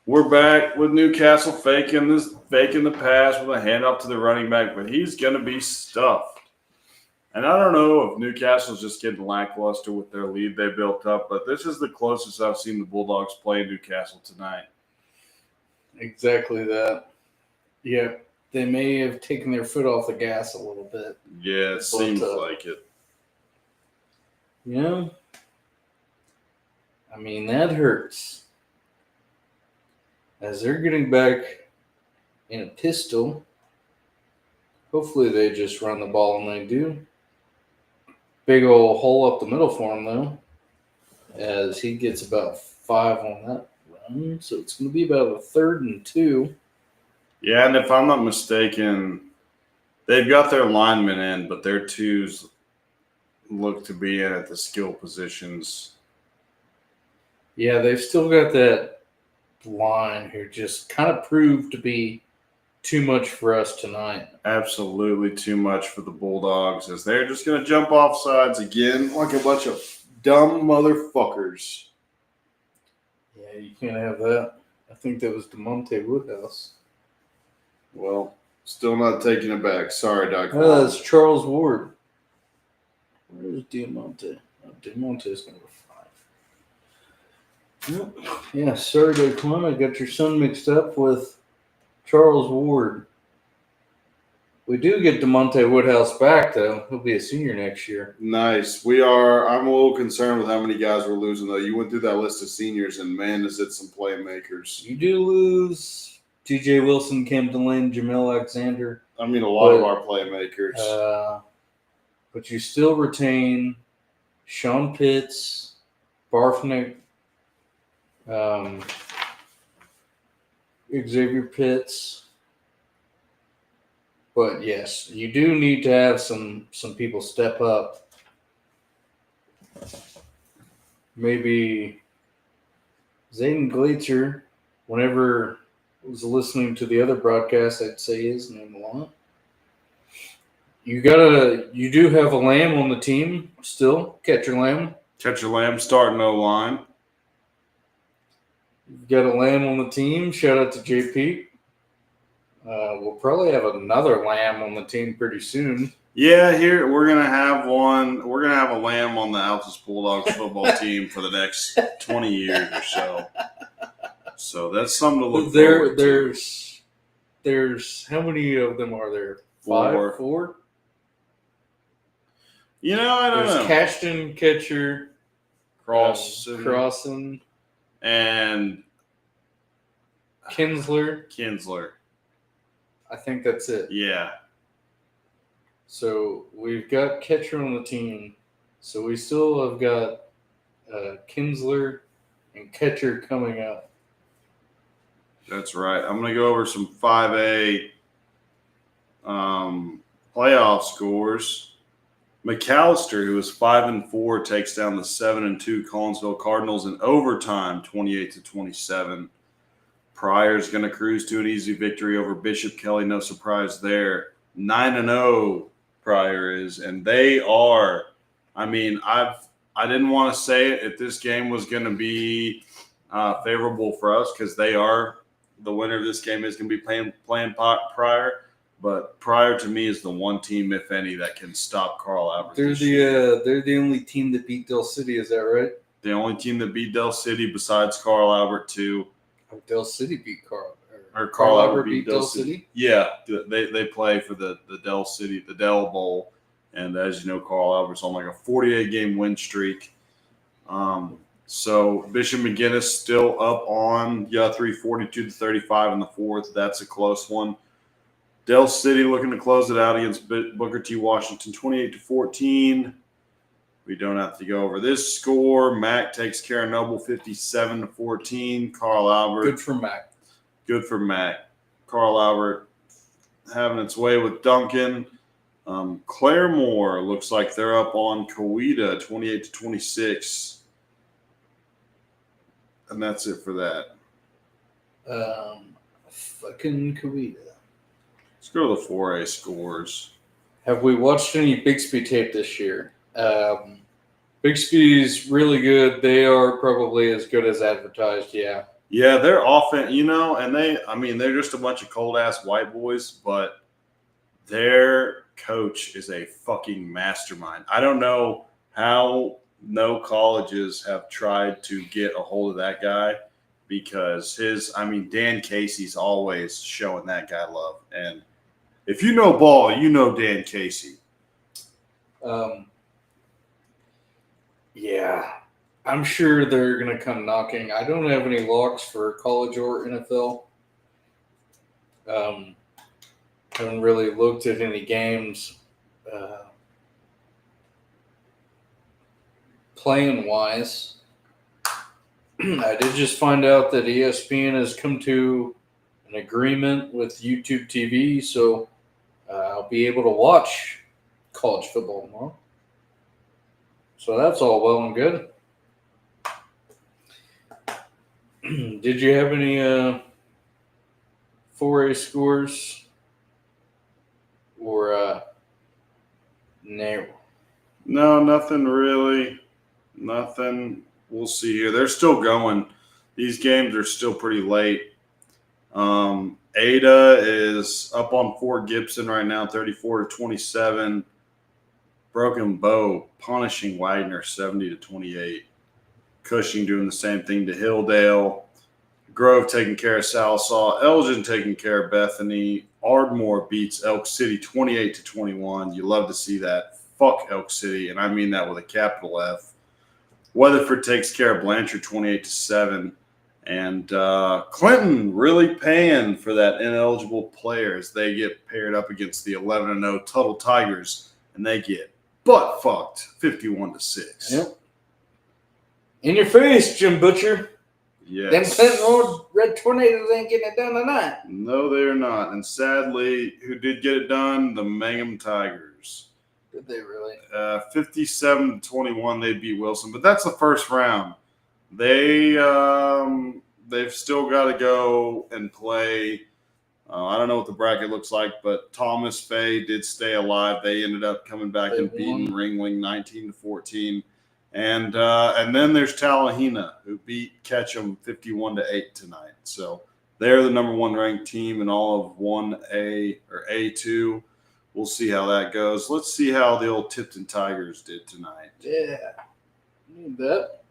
We're back with Newcastle faking the pass with a handoff to the running back, but he's going to be stuffed. And I don't know if Newcastle's just getting lackluster with their lead they built up, but this is the closest I've seen the Bulldogs play Newcastle tonight. Exactly that. Yeah, they may have taken their foot off the gas a little bit. Yeah, it seems like it. Yeah. I mean, that hurts. As they're getting back in a pistol, hopefully they just run the ball, and they do. Big old hole up the middle for him, though, as he gets about 5 on that run. So it's going to be about a 3rd and 2. Yeah, and if I'm not mistaken, they've got their linemen in, but their 2s look to be in at the skill positions. Yeah, they've still got that line who just kind of proved to be too much for us tonight. Absolutely too much for the Bulldogs, as they're just going to jump off sides again like a bunch of dumb motherfuckers. Yeah, you can't have that. I think that was DeMonte Woodhouse. Well, still not taking it back. Sorry, Doc. Oh, that's Charles Ward. Where's DeMonte? Oh, DeMonte's number 5. Yeah, sorry, Daquan. I got your son mixed up with Charles Ward. We do get DeMonte Woodhouse back, though. He'll be a senior next year. Nice. I'm a little concerned with how many guys we're losing, though. You went through that list of seniors, and man, is it some playmakers. You do lose TJ Wilson, Camden Lane, Jamel Alexander. I mean, a lot of our playmakers. But you still retain Sean Pitts, Barfnick, Xavier Pitts. But yes, you do need to have some people step up. Maybe Zayden Glazer, whenever I was listening to the other broadcast, I'd say his name a lot. You do have a Lamb on the team still, Catcher Lamb. Catcher Lamb starting O-line. You've got a Lamb on the team. Shout out to JP. We'll probably have another Lamb on the team pretty soon. Yeah, here we're gonna have one. We're gonna have a Lamb on the Altus Bulldogs football team for the next 20 years or so. So that's something to look forward to. There's how many of them are there? 5, 4? You know, I don't know. There's Cashton, Crosson. Crosson. And Kinsler. I think that's it. Yeah. So we've got catcher on the team. So we still have got Kinsler and catcher coming up. That's right. I'm going to go over some 5A playoff scores. McAllister, who was 5-4, takes down the 7-2 Collinsville Cardinals in overtime, 28-27. Pryor's going to cruise to an easy victory over Bishop Kelly. No surprise there. 9-0 Pryor is, and they are. I mean, I didn't want to say it if this game was going to be favorable for us because they are. The winner of this game is going to be playing Pryor. But Pryor, to me, is the one team, if any, that can stop Carl Albert. They're the only team that beat Del City. Is that right? The only team that beat Del City besides Carl Albert, too. Del City beat Carl. Or Carl Albert beat Del City? Yeah, they play for the Del City, the Del Bowl. And as you know, Carl Albert's on like a 48-game win streak. So Bishop McGinnis still up on Guthrie, 42-35 in the fourth. That's a close one. Del City looking to close it out against Booker T. Washington, 28-14. We don't have to go over this score. Mac takes care of Noble, 57-14. Carl Albert. Good for Mac. Good for Mac. Carl Albert having its way with Duncan. Claremore looks like they're up on Coweta, 28-26. And that's it for that. Fucking Coweta. Let's go to the 4A scores. Have we watched any Bixby tape this year? Bixby's really good. They are probably as good as advertised, yeah. Yeah, they're often, and they're just a bunch of cold-ass white boys, but their coach is a fucking mastermind. I don't know how no colleges have tried to get a hold of that guy because Dan Casey's always showing that guy love. And if you know ball, you know Dan Casey. Yeah, I'm sure they're going to come knocking. I don't have any locks for college or NFL. Haven't really looked at any games. Playing wise, I did just find out that ESPN has come to an agreement with YouTube TV, so I'll be able to watch college football tomorrow. So that's all well and good. Did you have any 4A scores or no? No, nothing really. Nothing. We'll see here. They're still going. These games are still pretty late. Ada is up on Fort Gibson right now, 34-27. Broken Bow punishing Wagner, 70-28. Cushing doing the same thing to Hilldale. Grove taking care of Salsaw. Elgin taking care of Bethany. Ardmore beats Elk City 28-21. You love to see that. Fuck Elk City, and I mean that with a capital F. Weatherford takes care of Blanchard 28-7. And Clinton really paying for that ineligible player as they get paired up against the 11-0 Tuttle Tigers, and they get butt fucked 51-6. Yep. In your face, Jim Butcher. Yes. Them Clinton Red Tornadoes ain't getting it done tonight. No, they're not. And sadly, who did get it done? The Mangum Tigers. Did they really? 57-21, they beat Wilson. But that's the first round. They've still got to go and play. I don't know what the bracket looks like, but Thomas Fay did stay alive. They ended up coming back and beating Ringling 19-14. And then there's Tallahena, who beat Ketchum 51-8 tonight. So they're the number one ranked team in all of 1A or A2. We'll see how that goes. Let's see how the old Tipton Tigers did tonight. Yeah. Need that.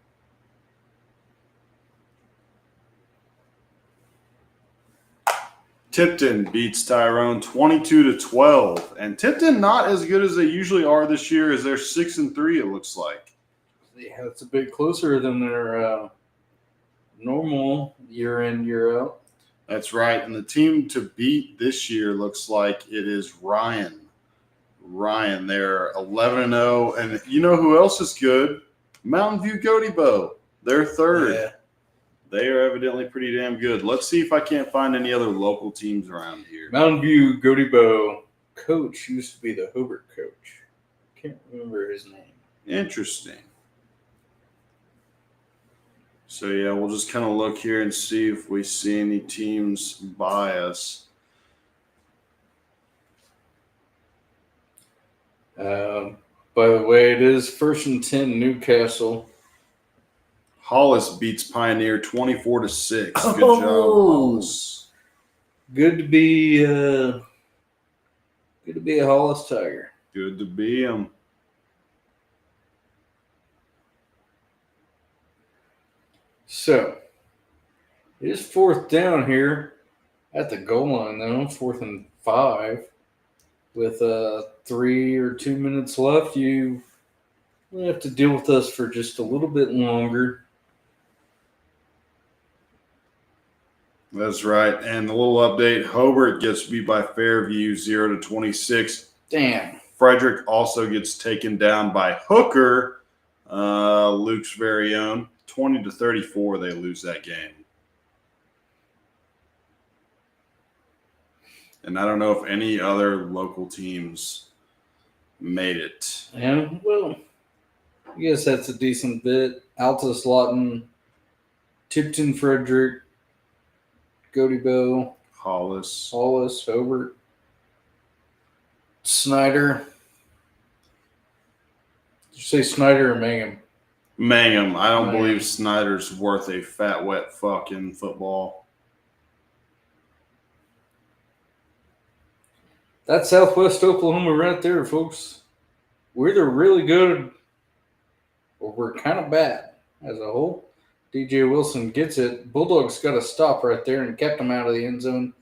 Tipton beats Tyrone 22-12. And Tipton not as good as they usually are this year as they're 6-3, it looks like. Yeah, it's a bit closer than their normal year in, year out. That's right. And the team to beat this year looks like it is Ryan. They're 11-0. And you know who else is good? Mountain View Goaty Bow. They're third. Yeah. They are evidently pretty damn good. Let's see if I can't find any other local teams around here. Mountain View Goaty coach used to be the Hobart coach. Can't remember his name. Interesting. So, yeah, we'll just kind of look here and see if we see any teams by us. By the way, it is 1st and 10 Newcastle. Hollis beats Pioneer 24-6. Good job, Oh. Hollis. Good to be a Hollis Tiger. Good to be him. So, it is 4th down here at the goal line, though. 4th and 5. With 3 or 2 minutes left, you have to deal with us for just a little bit longer. That's right. And a little update, Hobart gets beat by Fairview 0-26. Damn. Frederick also gets taken down by Hooker, Luke's very own. 20-34, they lose that game. And I don't know if any other local teams made it. Yeah, well, I guess that's a decent bit. Altus, Lawton, Tipton, Frederick, Goaty Bow, Hollis. Hobart, Snyder. Did you say Snyder or Mangum? Mangum. I don't Mangum. believe Snyder's worth a fat, wet fuck in football. That's Southwest Oklahoma right there, folks. We're either really good or we're kind of bad as a whole. DJ Wilson gets it. Bulldogs got a stop right there and kept him out of the end zone,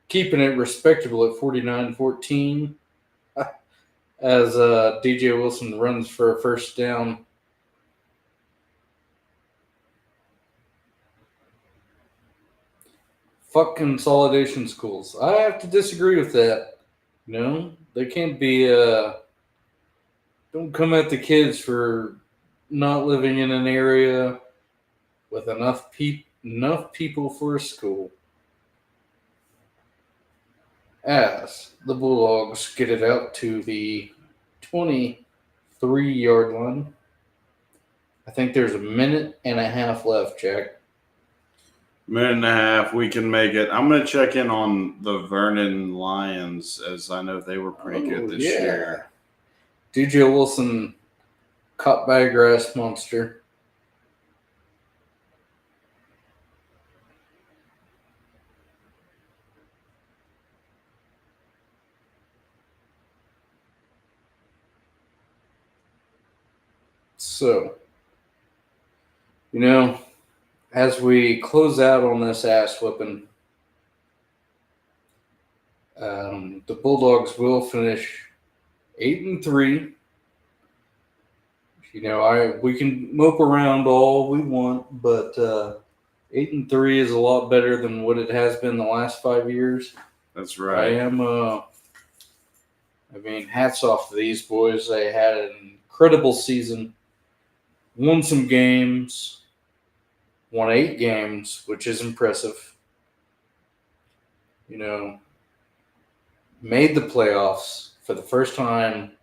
keeping it respectable at 49-14 as DJ Wilson runs for a first down. Fuck consolidation schools. I have to disagree with that. No, they can't be. Don't come at the kids for not living in an area with enough people for a school. As the Bulldogs get it out to the 23-yard line. I think there's a minute and a half left, Jack. Minute and a half, we can make it. I'm going to check in on the Vernon Lions, as I know they were pretty good this year. DJ Wilson caught by a grass monster. So, as we close out on this ass whipping, the Bulldogs will finish 8-3. We can mope around all we want, but 8-3 is a lot better than what it has been the last 5 years. That's right. Hats off to these boys. They had an incredible season, won some games. Won 8 games, which is impressive. Made the playoffs for the first time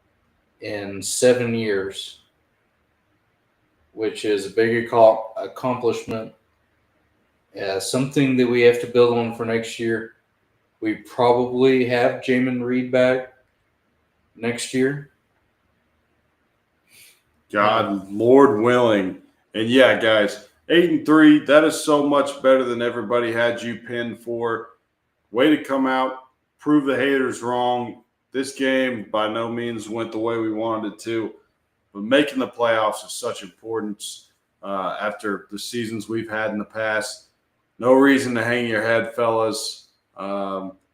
in 7 years, which is a big accomplishment. Something that we have to build on for next year. We probably have Jamin Reed back next year. God, Lord willing. And yeah, guys, 8-3, that is so much better than everybody had you pinned for. Way to come out, prove the haters wrong. This game by no means went the way we wanted it to, but making the playoffs is such importance after the seasons we've had in the past. No reason to hang your head, fellas.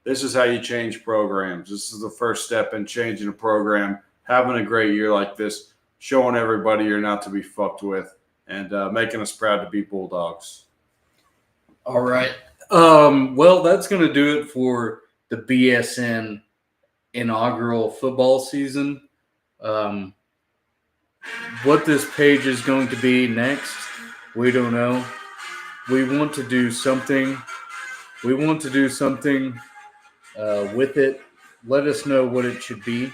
This is how you change programs. This is the first step in changing a program, having a great year like this, showing everybody you're not to be fucked with, and making us proud to be Bulldogs. All right. Well, that's going to do it for the BSN inaugural football season. What this page is going to be next, we don't know. We want to do something. With it. Let us know what it should be.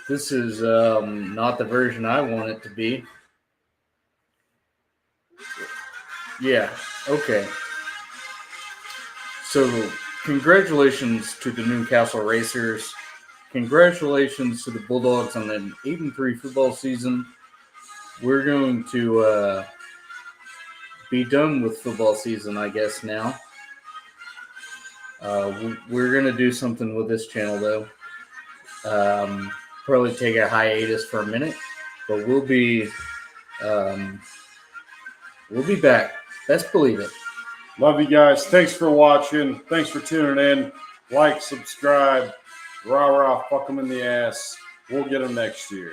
This is not the version I want it to be. Yeah, okay. So, congratulations to the Newcastle Racers. Congratulations to the Bulldogs on an 8-3 football season. We're going to be done with football season, I guess, now. We're going to do something with this channel, though. Probably take a hiatus for a minute, but we'll be back. Best believe it. Love you guys. Thanks for watching. Thanks for tuning in. Like, subscribe. Rah, rah, fuck them in the ass. We'll get them next year.